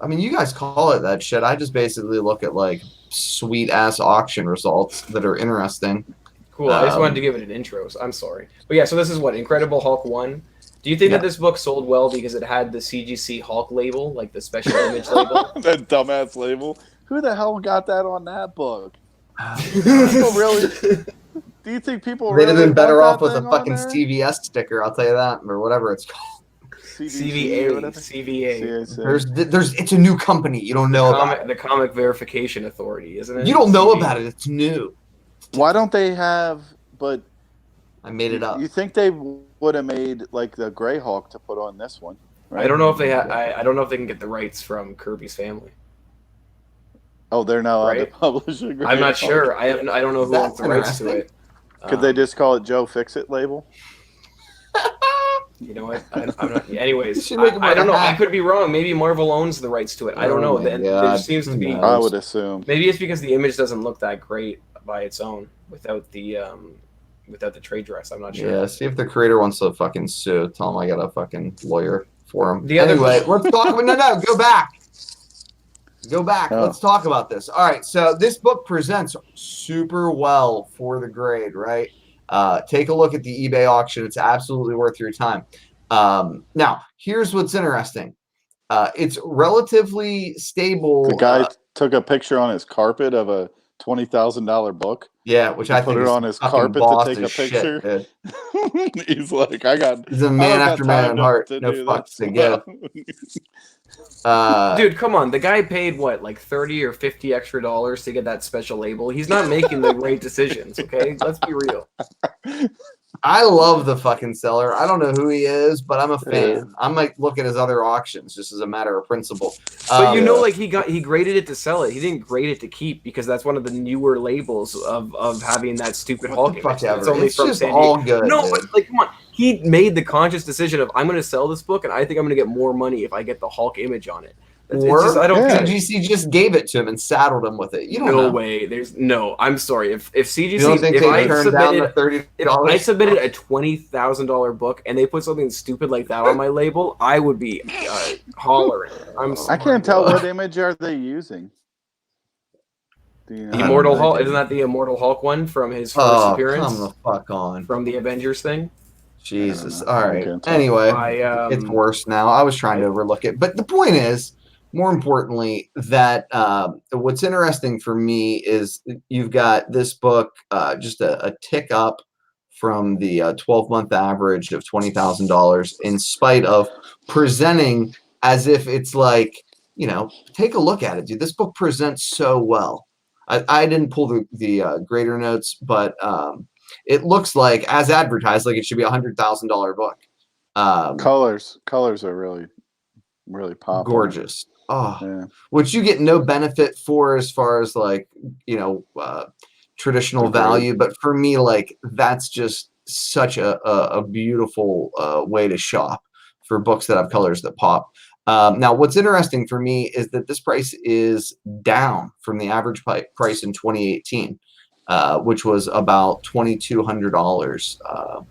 I mean, you guys call it that shit. I just basically look at like sweet ass auction results that are interesting. Cool. I just wanted to give it an intro. So I'm sorry, but yeah. So this is what Incredible Hulk 1. Do you think that this book sold well because it had the CGC Hulk label, like the special image label? That dumbass label. Who the hell got that on that book? Really? Do you think people they'd have been better off with a fucking CVS sticker? I'll tell you that, or whatever it's called. CVA. There's it's a new company. You don't know about it. The Comic Verification Authority, isn't it? You don't know about it. It's new. Why don't they have? But I made it up. You think they would have made like the Grey Hulk to put on this one? Right? I don't know if they I don't know if they can get the rights from Kirby's family. Oh, they're not allowed to publish a Grey I'm not Hulk. sure. I don't know who owns the rights to it. Could they just call it Joe Fix-It label? You know what? I'm not. Anyways, I don't know. I could be wrong. Maybe Marvel owns the rights to it. I don't know. There seems to be. I would assume. Maybe it's because the image doesn't look that great by its own without the trade dress. I'm not sure. Yeah. See if the creator wants to fucking sue. Tell him I got a fucking lawyer for him. Anyway, let's talk. No, go back. Go back. Oh. Let's talk about this. All right. So this book presents super well for the grade, right? Take a look at the eBay auction. It's absolutely worth your time. Now, here's what's interesting. It's relatively stable. The guy took a picture on his carpet of a $20,000 book. Yeah, which I think put it is on his fucking carpet to boss take a as picture. Shit, He's like, I don't he's a man got after man time at heart. to No do fucks this. to give. Dude, come on. The guy paid what, like 30 or 50 extra dollars to get that special label. He's not making the right decisions, okay? Let's be real. I love the fucking seller. I don't know who he is, but I'm a fan. Yeah. I might look at his other auctions just as a matter of principle. But you know, like he graded it to sell it. He didn't grade it to keep because that's one of the newer labels of having that stupid Hulk image. It's only it's from just San Diego. all good. No, dude. but like, come on. He made the conscious decision of I'm going to sell this book, and I think I'm going to get more money if I get the Hulk image on it. Or I don't get it. CGC just gave it to him and saddled him with it. You don't No know. way. There's no. I'm sorry. If CGC, You don't think if they I turned down the submitted, $30? if I submitted a $20,000 book and they put something stupid like that on my label, I would be hollering. I can't tell what image are they using. Immortal Hulk, isn't that the Immortal Hulk one from his first appearance? Come the fuck on. From the Avengers thing. Jesus. All right. Anyway, it's worse now. I was trying to overlook it, but the point is, more importantly, that what's interesting for me is you've got this book just a tick up from the 12-month average of $20,000 in spite of presenting as if it's like, take a look at it, dude. This book presents so well. I didn't pull the grader notes, but it looks like, as advertised, like it should be $100,000 book. Colors are really, really popping. Gorgeous. Oh, yeah. Which you get no benefit for as far as like, traditional value. But for me, like that's just such a beautiful way to shop for books that have colors that pop. Now, what's interesting for me is that this price is down from the average price in 2018, which was about $2,200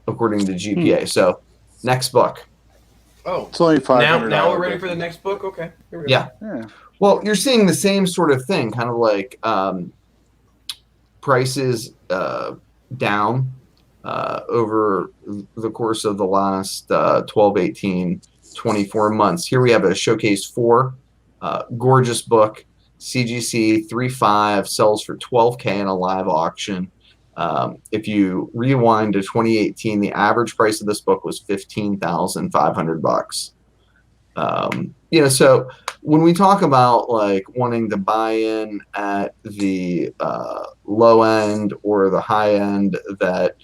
according to GPA. So next book. Oh, it's only $500. Now we're ready for the next book. Okay. Here we go. Yeah. Well, you're seeing the same sort of thing, kind of like prices down over the course of the last 12, 18, 24 months. Here we have a Showcase 4, gorgeous book, CGC 3.5, sells for $12K in a live auction. If you rewind to 2018, the average price of this book was $15,500. So when we talk about like wanting to buy in at the low end or the high end, that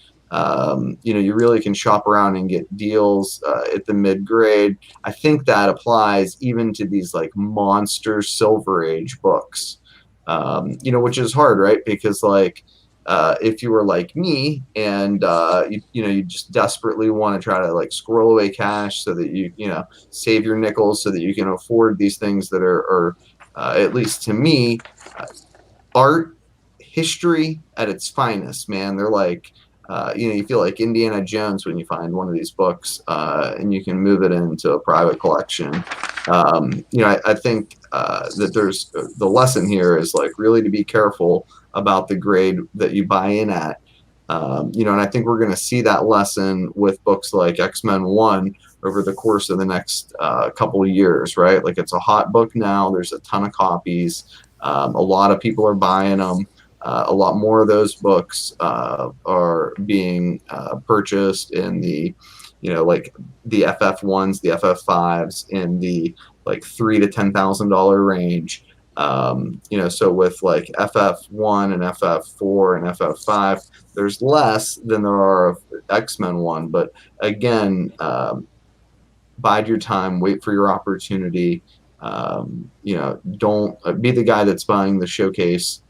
you really can shop around and get deals at the mid grade. I think that applies even to these like monster Silver Age books, which is hard, right? Because like if you were like me and you just desperately want to try to like squirrel away cash so that you save your nickels so that you can afford these things that are at least to me art history at its finest, man. They're like you feel like Indiana Jones when you find one of these books and you can move it into a private collection. I think that there's the lesson here is like really to be careful about the grade that you buy in at. And I think we're going to see that lesson with books like X-Men 1 over the course of the next couple of years, right? Like it's a hot book now. There's a ton of copies. A lot of people are buying them. A lot more of those books are being purchased in the, like the FF1s, the FF5s in the like $3,000 to $10,000 range. So with like FF1 and FF4 and FF5, there's less than there are of X-Men 1. But again, bide your time, wait for your opportunity. Don't be the guy that's buying the Showcase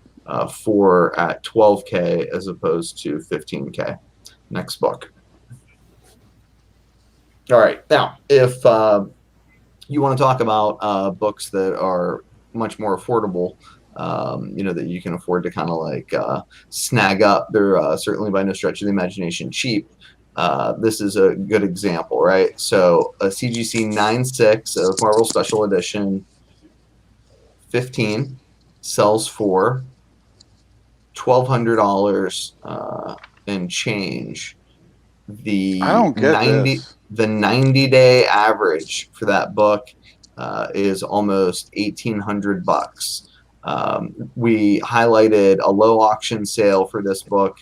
4 at $12K as opposed to $15K. Next book. All right. Now, if you want to talk about books that are much more affordable, that you can afford to kind of like snag up, they're certainly by no stretch of the imagination cheap. This is a good example, right? So a CGC 9.6 of Marvel Special Edition 15 sells for $1,200 and change. The I don't get 90 this. The 90-day average for that book is almost $1,800. We highlighted a low auction sale for this book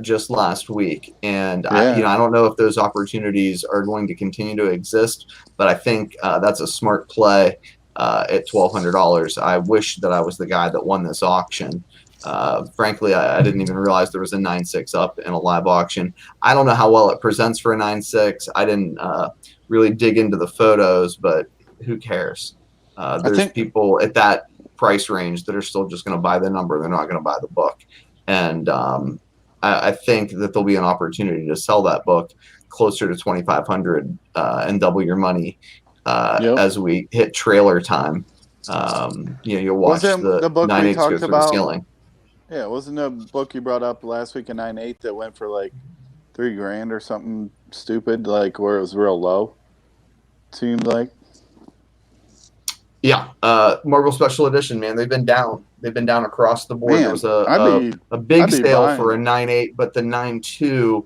just last week, and I don't know if those opportunities are going to continue to exist, but I think that's a smart play at $1,200. I wish that I was the guy that won this auction. Frankly, I didn't even realize there was a 9.6 up in a live auction. I don't know how well it presents for a 9.6. I didn't really dig into the photos, but who cares? There's people at that price range that are still just going to buy the number. They're not going to buy the book. And I think that there'll be an opportunity to sell that book closer to 2,500 and double your money as we hit trailer time. You'll watch the book 9.8 we go talked through about. the ceiling. Yeah, wasn't the book you brought up last week a 9.8 that went for like $3,000 or something stupid, like where it was real low? Seemed like. Yeah, Marvel Special Edition, man, they've been down. They've been down across the board. Man, there was a big sale for a 9.8, but the 9.2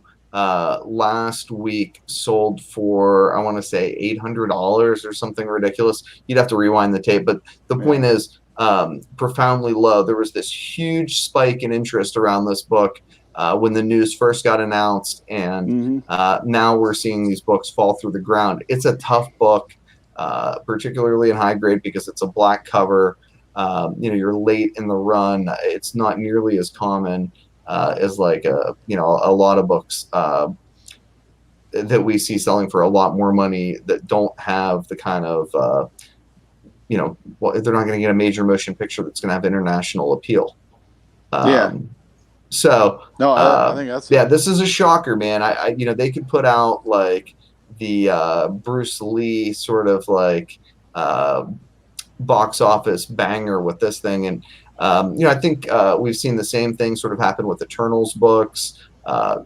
last week sold for, I want to say, $800 or something ridiculous. You'd have to rewind the tape, but the point is profoundly low. There was this huge spike in interest around this book when the news first got announced, and now we're seeing these books fall through the ground. It's a tough book. Particularly in high grade because it's a black cover. You're late in the run. It's not nearly as common as like a lot of books that we see selling for a lot more money that don't have the kind of they're not going to get a major motion picture that's going to have international appeal. So no, I think that's this is a shocker, man. I they could put out like the Bruce Lee sort of like box office banger with this thing, and I think we've seen the same thing sort of happen with Eternals books.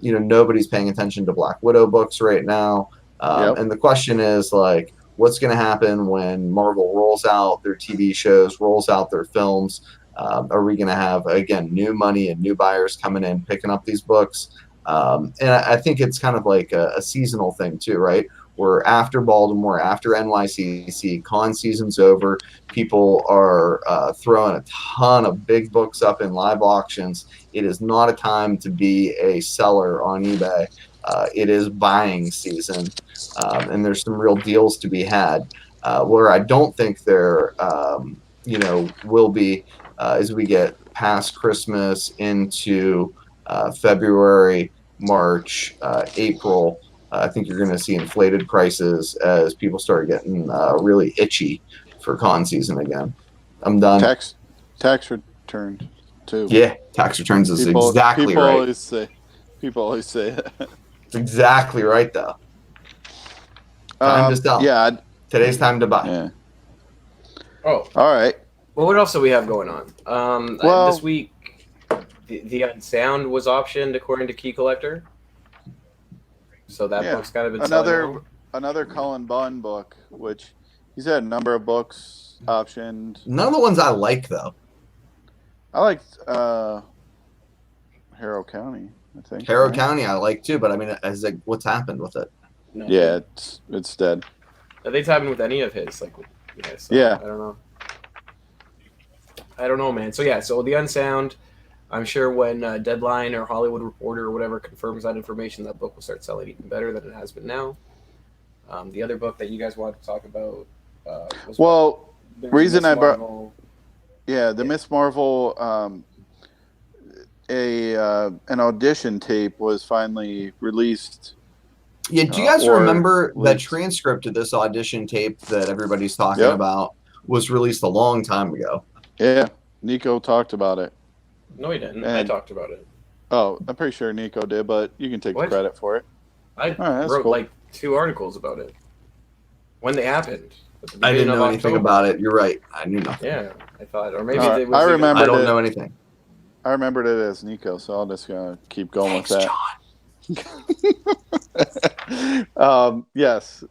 Nobody's paying attention to Black Widow books right now, and the question is like, what's going to happen when Marvel rolls out their TV shows, rolls out their films? Are we going to have again new money and new buyers coming in picking up these books? And I think it's kind of like a seasonal thing too, right? We're after Baltimore, after NYCC, con season's over. People are throwing a ton of big books up in live auctions. It is not a time to be a seller on eBay. It is buying season, and there's some real deals to be had. Where I don't think there, will be as we get past Christmas into February, March, April. I think you're going to see inflated prices as people start getting really itchy for con season again. I'm done. Tax returns too. Yeah, tax returns is exactly right. People always say it. It's exactly right though. Time to sell. Yeah. Today's time to buy. Yeah. Oh. All right. Well, what else do we have going on? This week, the Unsound was optioned according to Key Collector. So that book's kind of been another Cullen Bunn book, which he's had a number of books optioned. None of the ones I like though. I liked Harrow County, I think. Harrow County I like too, but I mean, what's happened with it? No. Yeah, it's dead. Nothing's happened with any of his. I don't know. I don't know, man. So the Unsound. I'm sure when Deadline or Hollywood Reporter or whatever confirms that information, that book will start selling even better than it has been now. The other book that you guys wanted to talk about was reason I brought the Miss Marvel an audition tape was finally released. Yeah, do you guys remember that transcript of this audition tape that everybody's talking about was released a long time ago? Yeah, Nico talked about it. No, he didn't. I talked about it. Oh, I'm pretty sure Nico did, but you can take the credit for it. I wrote like 2 articles about it when they happened. I didn't know anything about it. You're right. I knew nothing. Yeah, I thought, or maybe it was. I don't know anything. I remembered it as Nico, so I'll just keep going with that. John. Yes,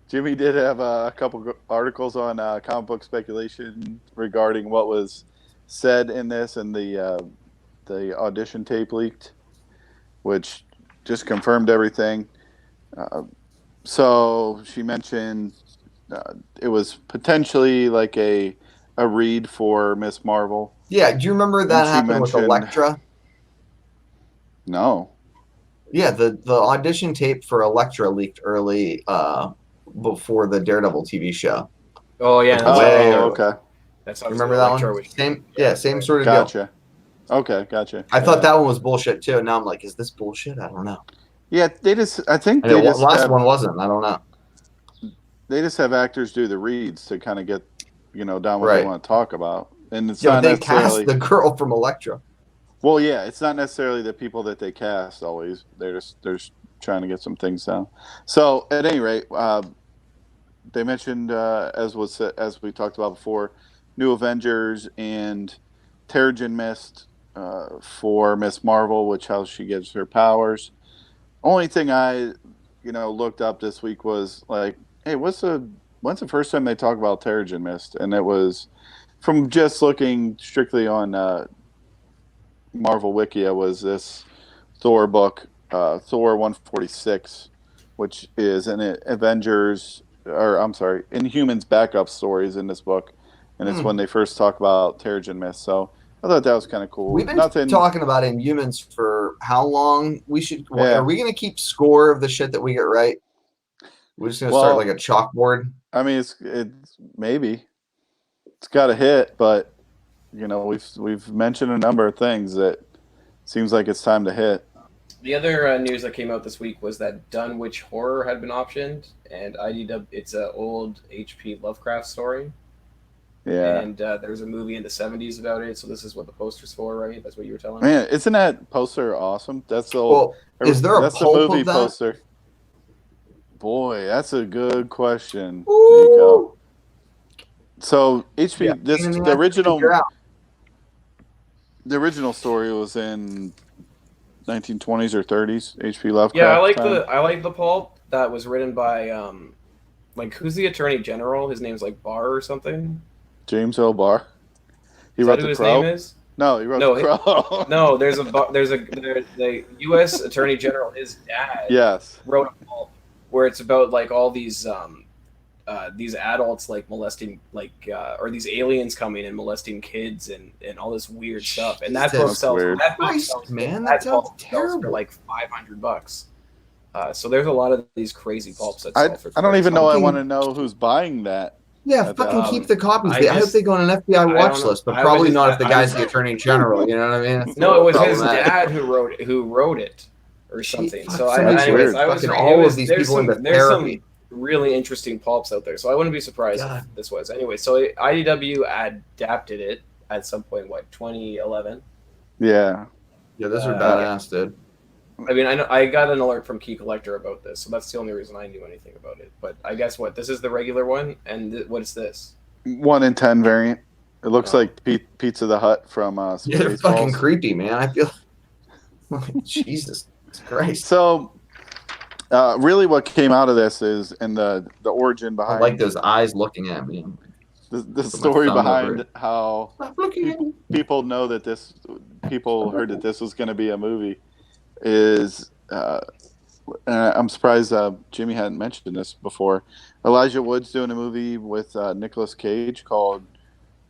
Jimmy did have a couple articles on comic book speculation regarding what was said in this, and the audition tape leaked, which just confirmed everything. So she mentioned it was potentially like a a read for Miss Marvel. Yeah, do you remember that she happened with mentioned- Elektra? No. Yeah, the audition tape for Elektra leaked early before the Daredevil TV show. Oh yeah, Like, way Oh, early. okay. That's how Remember that one? was. Same, yeah, same sort of deal. Gotcha. Okay, gotcha. I thought that one was bullshit too. And now I'm like, is this bullshit? I don't know. Yeah, they just. I think And they the just last have, one wasn't. I don't know. They just have actors do the reads to kind of get, down what Right. they want to talk about, and it's Yeah, not but they necessarily cast the girl from Elektra. Well, yeah, it's not necessarily the people that they cast always. They're just trying to get some things down. So at any rate, they mentioned as we talked about before, New Avengers and Terrigen Mist for Miss Marvel, which how she gets her powers. Only thing I looked up this week was like, hey, when's the first time they talk about Terrigen Mist? And it was from just looking strictly on Marvel Wikia was this Thor book, Thor 146, which is an Avengers, or I'm sorry, Inhumans backup stories in this book, and it's when they first talk about Terrigen Mist. So I thought that was kind of cool. We've been talking about Inhumans for how long? Are we going to keep score of the shit that we get right? We're just going to start like a chalkboard. I mean, it's maybe it's got a hit, but we've mentioned a number of things that seems like it's time to hit. The other news that came out this week was that Dunwich Horror had been optioned, and IDW. It's an old H.P. Lovecraft story. Yeah. And there's a movie in the 70s about it, so this is what the poster's for, right? That's what you were telling me. Man, isn't that poster awesome? That's the old. Well, is there a that's pulp the movie of that? poster. Boy, that's a good question, Ooh. Nico. So HP, Yeah, the original story was in 1920s or 30s. HP Lovecraft. Yeah, I like the pulp that was written by who's the Attorney General? His name's like Barr or something. James L. Barr. He wrote The Crow. His name is? No, he wrote The Crow. No, there's the U.S. Attorney General. His dad. Yes. Wrote a pulp where it's about like all these adults like molesting or these aliens coming and molesting kids and all this weird stuff. And that book sells. That book sells, man, that sounds terrible. For like $500. So there's a lot of these crazy pulps that sell for. I don't even know. I want to know who's buying that. Yeah, fucking keep the copies. I hope they go on an FBI watch list, but probably not if the guy's the Attorney General. You know what I mean? No, it was his dad who wrote it or something. So anyways, I was all of these people into therapy. Really interesting pulps out there, so I wouldn't be surprised if this was. Anyway, so IDW adapted it at some point, 2011? Yeah. Yeah, those are badass, dude. I mean, I got an alert from Key Collector about this, so that's the only reason I knew anything about it. But I guess this is the regular one, and what is this? 1 in 10 variant. It looks like Pizza the Hut from yeah, they're fucking creepy, man. I feel Jesus Christ. So really what came out of this is, and the origin behind, I like those eyes looking at me. The story behind how people know that people heard that this was going to be a movie is, I'm surprised Jimmy hadn't mentioned this before. Elijah Wood's doing a movie with Nicolas Cage called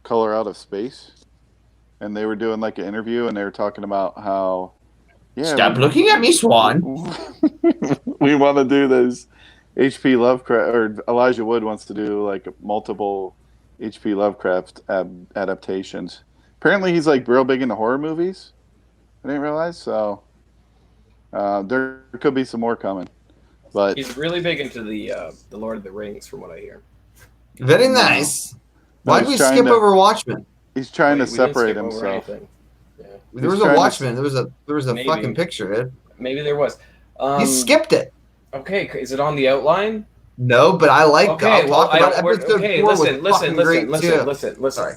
Color Out of Space, and they were doing like an interview, and they were talking about how stop looking at me, Swan. We want to do this H.P. Lovecraft, or Elijah Wood wants to do like multiple H.P. Lovecraft adaptations. Apparently he's like real big into horror movies. I didn't realize, so there could be some more coming. But he's really big into the Lord of the Rings, from what I hear. Very nice. Why'd we skip over Watchmen? He's trying to separate himself. Yeah. There was a Watchmen. There was a fucking picture, Ed. Maybe there was. He skipped it. Okay, is it on the outline? No, but I like. Okay, listen. Sorry.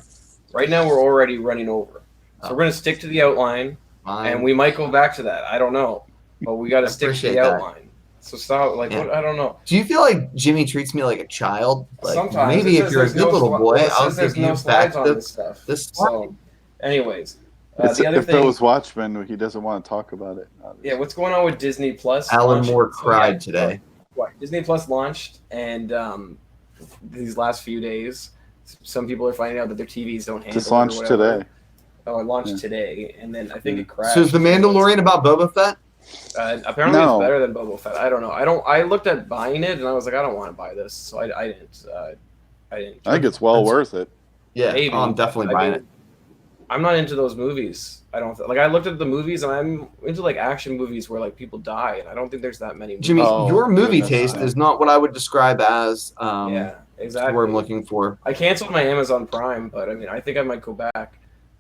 Right now we're already running over, so we're gonna stick to the outline, and we might go back to that. I don't know, but we got to stick to the outline. So stop. What, I don't know. Do you feel like Jimmy treats me like a child? Like, sometimes. Maybe if you're a good little boy, I'll give you back this stuff. So, anyways. The other if thing, it was Watchmen, he doesn't want to talk about it. Yeah, what's going on with Disney Plus? Alan Moore cried today. What? Disney Plus launched, and these last few days, some people are finding out that their TVs don't handle Just it or launched whatever. today. Oh, it launched today, and then I think it crashed. So is the Mandalorian about Boba Fett? Apparently, No. it's better than Boba Fett. I don't know. I looked at buying it, and I was like, I don't want to buy this, so I didn't. I didn't. I think it's well worth it. Yeah, Maybe. I'm definitely buying it. I'm not into those movies. I don't like. I looked at the movies, and I'm into like action movies where like people die, and I don't think there's that many. Movies. Jimmy, your movie goodness, taste is not what I would describe as. Yeah, exactly. What I'm looking for. I canceled my Amazon Prime, but I mean, I think I might go back.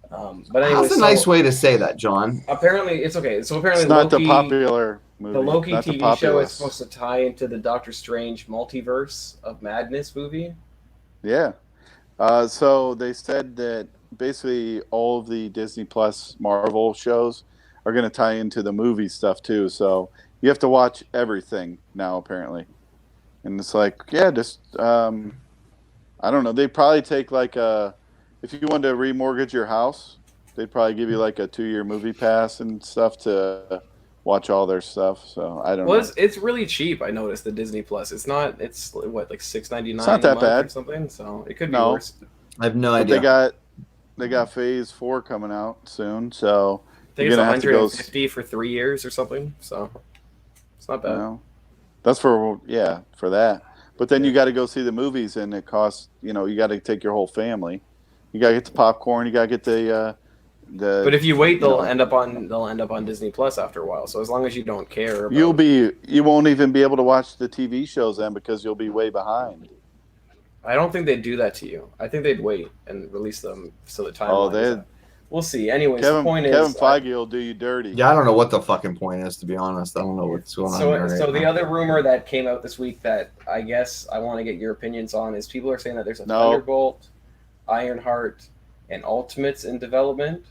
But anyway, How's a nice way to say that, John? Apparently, it's okay. So apparently, It's not Loki, the popular movie. the Loki not TV the show is supposed to tie into the Doctor Strange Multiverse of Madness movie. Yeah. So they said that basically all of the Disney Plus Marvel shows are going to tie into the movie stuff too. So you have to watch everything now, apparently. And it's like, yeah, just I don't know. They probably take like if you wanted to remortgage your house, they'd probably give you like a 2-year movie pass and stuff to watch all their stuff. So I don't know. Well, it's really cheap. I noticed the Disney Plus. It's what like $6.99 It's not that bad or something. So it could be No. worse. I have no But idea. they got Phase 4 coming out soon, so I think you're it's gonna have to go. 150 for 3 years or something. So it's not bad. You know, that's for that. But then you got to go see the movies, and it costs. You got to take your whole family. You got to get the popcorn. You got to get the. But if you wait, they'll end up on Disney Plus after a while. So as long as you don't care, you won't even be able to watch the TV shows then because you'll be way behind. I don't think they'd do that to you. I think they'd wait and release them so the time. We'll see. Anyways, the point Kevin is, Feige will do you dirty. Yeah, I don't know what the fucking point is, to be honest. I don't know what's going on there. So the other rumor that came out this week that I guess I want to get your opinions on is people are saying that there's a Thunderbolt, Ironheart, and Ultimates in development.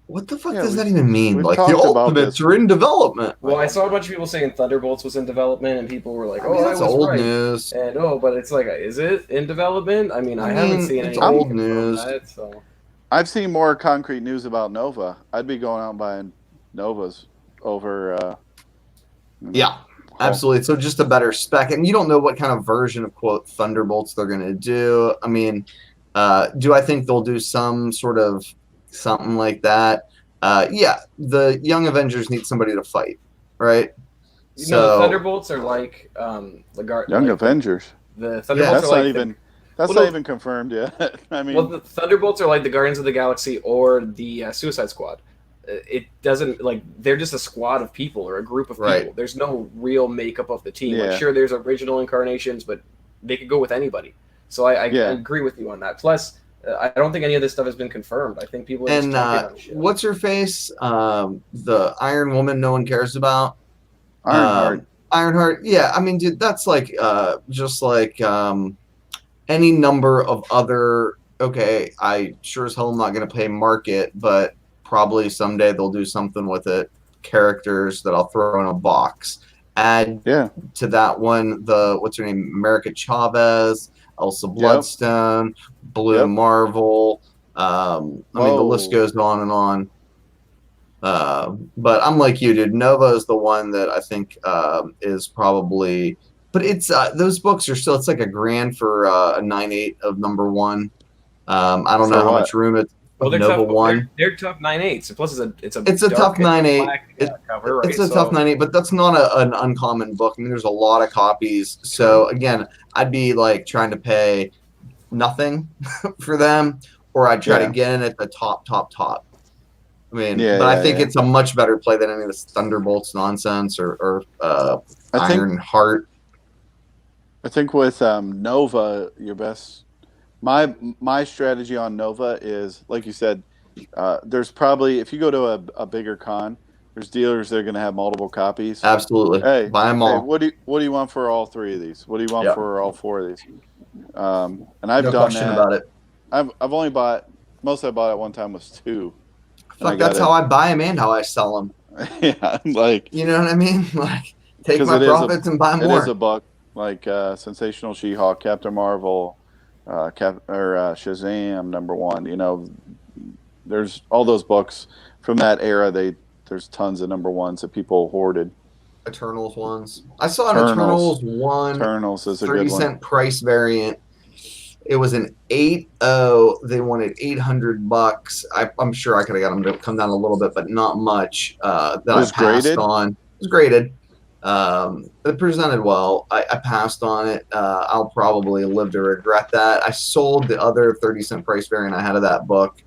What the fuck does that even mean? Like, the Ultimates are in development. Well, I saw a bunch of people saying Thunderbolts was in development, and people were like, "Oh, that's old news." And but it's like, is it in development? I mean, I haven't seen any old news. So I've seen more concrete news about Nova. I'd be going out and buying Novas over. Yeah, absolutely. So just a better spec, and you don't know what kind of version of quote Thunderbolts they're going to do. I mean, do I think they'll do some sort of something like that? Yeah, the Young Avengers need somebody to fight, right? The Thunderbolts are like the Young Avengers. The Thunderbolts are like that's not even confirmed yet. I mean, the Thunderbolts are like the Guardians of the Galaxy or the Suicide Squad. It doesn't they're just a squad of people or a group of people. Right. There's no real makeup of the team. Yeah. Like, sure, there's original incarnations, but they could go with anybody. So I agree with you on that. Plus, I don't think any of this stuff has been confirmed. I think people are just jumping on shit. What's her face? The Iron Woman no one cares about. Ironheart. Ironheart. Yeah, I mean, dude, that's like just like any number of other. Okay, I sure as hell am not going to pay market, but probably someday they'll do something with it. Characters that I'll throw in a box. Add to that one what's her name? America Chavez, Elsa Bloodstone, Blue Marvel. I mean, the list goes on and on. But I'm like you, dude. Nova is the one that I think is probably. But it's those books are still. It's like $1,000 for a 9/8 of number one. I don't know how much room it's. Well, they're Nova tough. One. They're tough 9/8. Plus, it's a tough 9/8. cover. Right? It's a tough 9/8, but that's not an uncommon book. I mean, there's a lot of copies. So again, I'd be like trying to pay nothing for them, or I'd try to get in at the top. I mean, I think it's a much better play than any of this Thunderbolts nonsense or Ironheart. I think with Nova, your best. My strategy on Nova is, like you said, there's probably, if you go to a bigger con, there's dealers that are going to have multiple copies. Absolutely. Hey, buy them all. What do you want for all 3 of these? What do you want for all 4 of these? And I've no done question that. about it. I've only bought, most I bought at one time was 2. Fuck, that's how I buy them and how I sell them. Yeah, like, you know what I mean? Like, take my profits and buy more. It is a book, like Sensational She-Hulk, Captain Marvel, Shazam #1. You know, there's all those books from that era. There's tons of #1s that people hoarded. Eternals ones. I saw an Eternals one. Eternals is a good one. 30-cent price variant. It was an 8-0. They wanted $800. I'm sure I could have got them to come down a little bit, but not much. That I passed graded? on. It was graded. It presented well. I passed on it. I'll probably live to regret that. I sold the other 30-cent price variant I had of that book.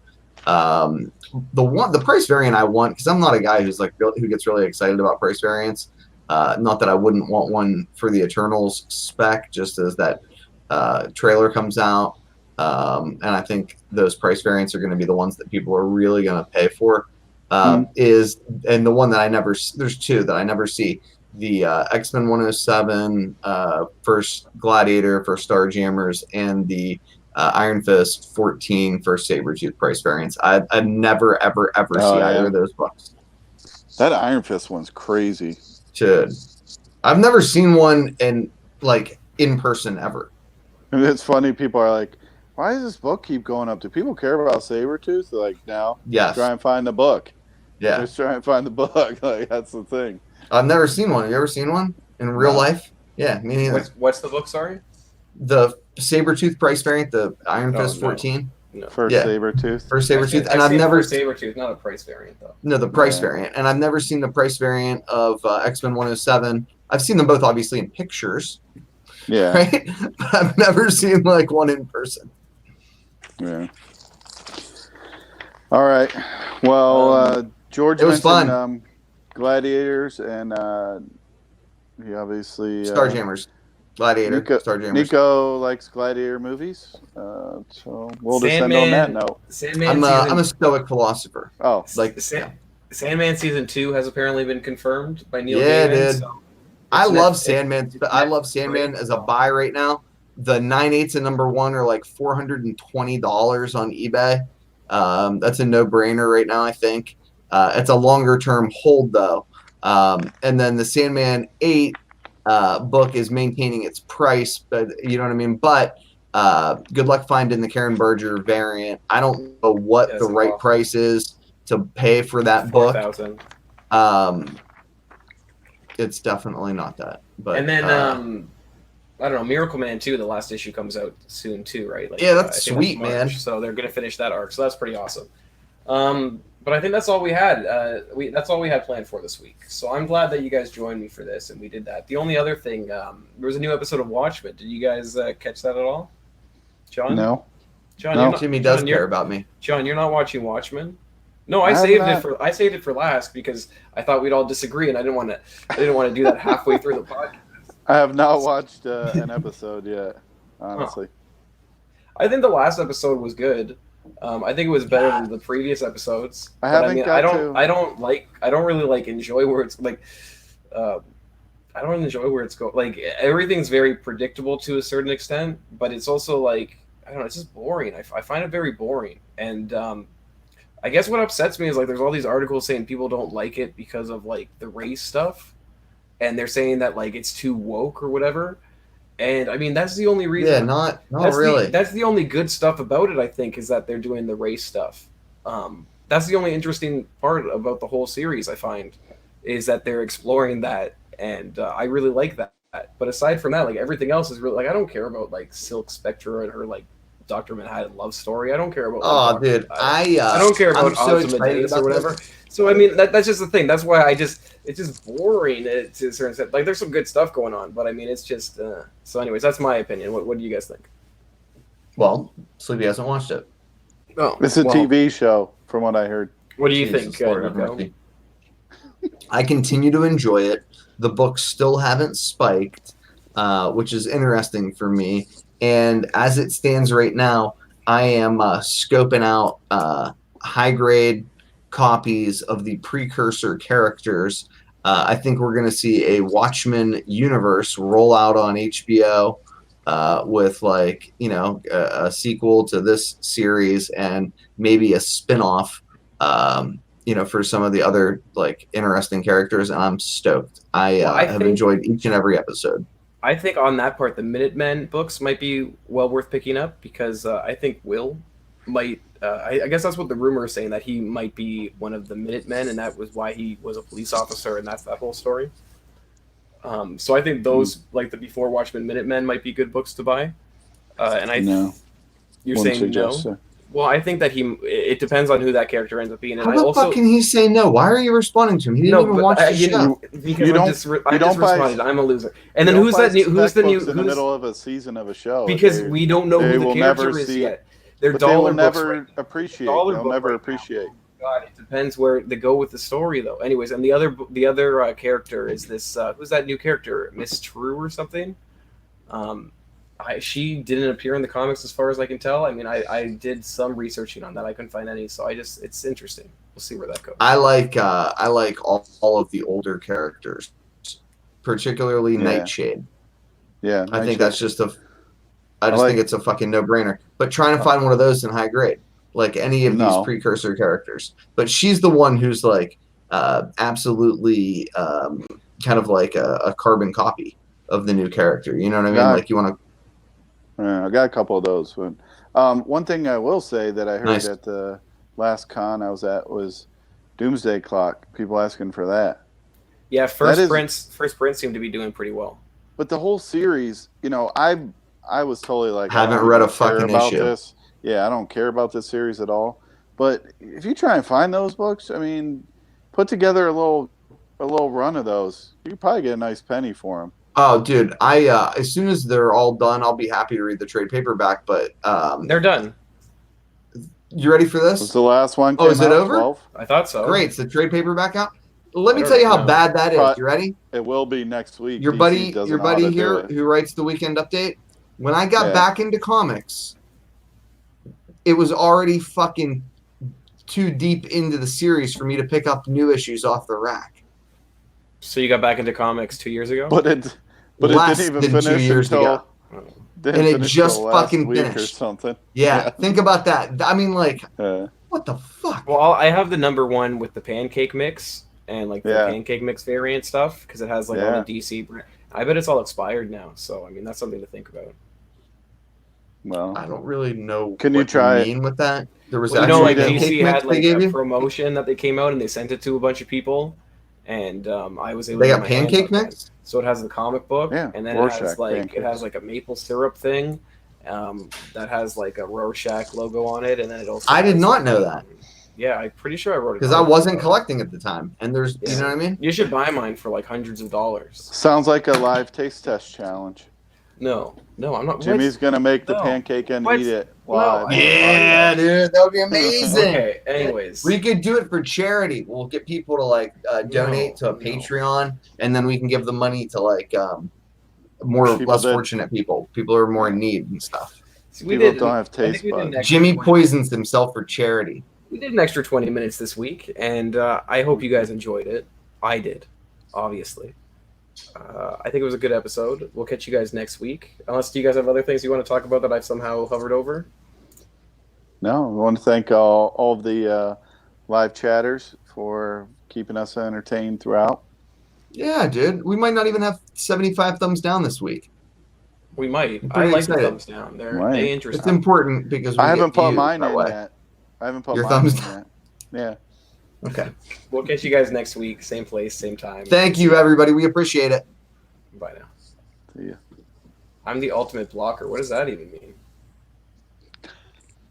The price variant I want, because I'm not a guy who gets really excited about price variants. Not that I wouldn't want one for the Eternals spec, just as that trailer comes out. And I think those price variants are going to be the ones that people are really going to pay for. And the one that there's two that I never see. The X-Men 107 first Gladiator for Starjammers, and the Iron Fist 14 for Sabretooth price variants. I'd never, ever see either of those books. That Iron Fist one's crazy. I've never seen one in person ever. And it's funny, people are like, why does this book keep going up? Do people care about Sabretooth? They're like, no. Yes. Try and find the book. Yeah. Just try and find the book. Like, that's the thing. I've never seen one. Have you ever seen one in real life? Yeah, me neither. What's the book, sorry? The Sabretooth price variant, the Iron Fist 14. No. First Sabretooth. First Sabretooth. And I've never seen Sabretooth, not a price variant, though. No, the price variant. And I've never seen the price variant of X-Men 107. I've seen them both, obviously, in pictures. Yeah. Right? But I've never seen, one in person. Yeah. All right. Well, George it was mentioned fun. Gladiators, and he obviously Starjammers. Gladiator. Starjammers. Nico likes Gladiator movies, so we'll just end on that note. I'm a stoic philosopher. Oh, Sandman season 2 has apparently been confirmed by Neil Gaiman. Yeah, it did. So I love Sandman. I love Sandman as a buy right now. The 9/8 and number 1 are like $420 on eBay. That's a no-brainer right now, I think. It's a longer-term hold, though. And then the Sandman 8 book is maintaining its price, but you know what I mean? But good luck finding the Karen Berger variant. I don't know what the right price is to pay for that book. $4,000. It's definitely not that. But and then I don't know, Miracle Man 2, the last issue comes out soon too, right? Yeah, that's sweet, man. So they're gonna finish that arc, so that's pretty awesome. But I think that's all we had. That's all we had planned for this week. So I'm glad that you guys joined me for this, and we did that. The only other thing, there was a new episode of Watchmen. Did you guys catch that at all? John? No. John, no. Jimmy does care about me. John, you're not watching Watchmen? No, I saved it for last because I thought we'd all disagree, and I didn't want to do that halfway through the podcast. I have not watched an episode yet, honestly. I think the last episode was good. I think it was better than the previous episodes. I don't really enjoy where it's I don't enjoy where it's going. Like, everything's very predictable to a certain extent, but it's also I don't know, it's just boring. I find it very boring. And I guess what upsets me is there's all these articles saying people don't like it because of the race stuff, and they're saying that it's too woke or whatever. And I mean, that's the only reason. Yeah, not really. That's the only good stuff about it, I think, is that they're doing the race stuff. That's the only interesting part about the whole series, I find, is that they're exploring that, and I really like that. But aside from that, everything else is really I don't care about Silk Spectre and her Dr. Manhattan love story. I don't care about. Oh, dude, I don't care about so Ultimate or whatever. So I mean, that's just the thing. That's why it's just boring to a certain extent. There's some good stuff going on, but I mean, it's just. So, anyways, that's my opinion. What do you guys think? Well, Sleepy hasn't watched it. Oh, it's a TV show, from what I heard. What do you think? I continue to enjoy it. The books still haven't spiked, which is interesting for me. And as it stands right now, I am scoping out high-grade copies of the precursor characters. I think we're going to see a Watchmen universe roll out on HBO with a sequel to this series and maybe a spin-off for some of the other interesting characters, and I'm stoked. I have enjoyed each and every episode. I think on that part, the Minutemen books might be well worth picking up because I think Will might. I guess that's what the rumor is saying, that he might be one of the Minutemen, and that was why he was a police officer, and that's that whole story. So I think those the Before Watchmen Minutemen might be good books to buy. And You're Wouldn't saying suggest no? so. Well, I think that it depends on who that character ends up being. And How I the also fuck can he say no? Why are you responding to him? He didn't even watch the show. because you I don't just buy responded. I'm a loser. And then you don't who's buy that new? Who's the new? books in the middle of a season of a show Because we don't know who the will never character is see yet. They're but they will dollar books. never Right now. appreciate. Dollar They'll book never right appreciate. now. God, it depends where they go with the story, though. Anyways, and the other character is this. Who's that new character? Miss True or something? She didn't appear in the comics as far as I can tell. I mean, I did some researching on that. I couldn't find any, so it's interesting. We'll see where that goes. I like all of the older characters, particularly Nightshade. Yeah, I think that's just think it's a fucking no-brainer. But trying to find one of those in high grade, like any of these precursor characters. But she's the one who's like absolutely kind of like a carbon copy of the new character. You know what I mean? Like you want to. I got a couple of those. But, one thing I will say that I heard at the last con I was at was Doomsday Clock. People asking for that. Yeah, First Prince seemed to be doing pretty well. But the whole series, I was totally like, haven't read a fucking issue. This. Yeah, I don't care about this series at all. But if you try and find those books, I mean, put together a little run of those, you could probably get a nice penny for them. Oh, dude! As soon as they're all done, I'll be happy to read the trade paperback. But they're done. You ready for this? Was the last one? Oh, is it over? 12? I thought so. Great. It's the trade paperback out. Let me tell you how bad that is. You ready? It will be next week. Your buddy here who writes the Weekend Update. When I got back into comics, it was already fucking too deep into the series for me to pick up new issues off the rack. So you got back into comics 2 years ago? But it didn't even finish 2 years ago. And it just fucking finished. Or something. Yeah, think about that. I mean, like, what the fuck? Well, I have the #1 with the pancake mix and like the pancake mix variant stuff because it has like all the DC. I bet it's all expired now. So I mean, that's something to think about. Well, I don't really know. Can you try what you mean with that? There was like DC had like a promotion that they came out and they sent it to a bunch of people, and I was able. They got pancake mix. So it has the comic book, and then Rorschach it has like a maple syrup thing, that has like a Rorschach logo on it, and then it also. I did not know that. Yeah, I'm pretty sure I wrote it because I wasn't collecting at the time, and there's you know what I mean. You should buy mine for like hundreds of dollars. Sounds like a live taste test challenge. No, I'm not. Jimmy's gonna make the pancake and eat it live. No. Yeah, dude, that would be amazing. Okay, anyways, we could do it for charity. We'll get people to like donate to a Patreon, and then we can give the money to like less fortunate people who are more in need and stuff. Don't have taste buds. Jimmy poisons himself for charity. We did an extra 20 minutes this week, and I hope you guys enjoyed it. I did, obviously. I think it was a good episode. We'll catch you guys next week. Unless you guys have other things you want to talk about that I've somehow hovered over. No, we want to thank all of the live chatters for keeping us entertained throughout. Yeah, dude. We might not even have 75 thumbs down this week. We might. I like the thumbs down. They interesting. It's important because I haven't put mine in yet. I haven't put your mine thumbs in down. Yet. Yeah. Okay. We'll catch you guys next week. Same place, same time. Thank you, everybody. We appreciate it. Bye now. See ya. I'm the ultimate blocker. What does that even mean?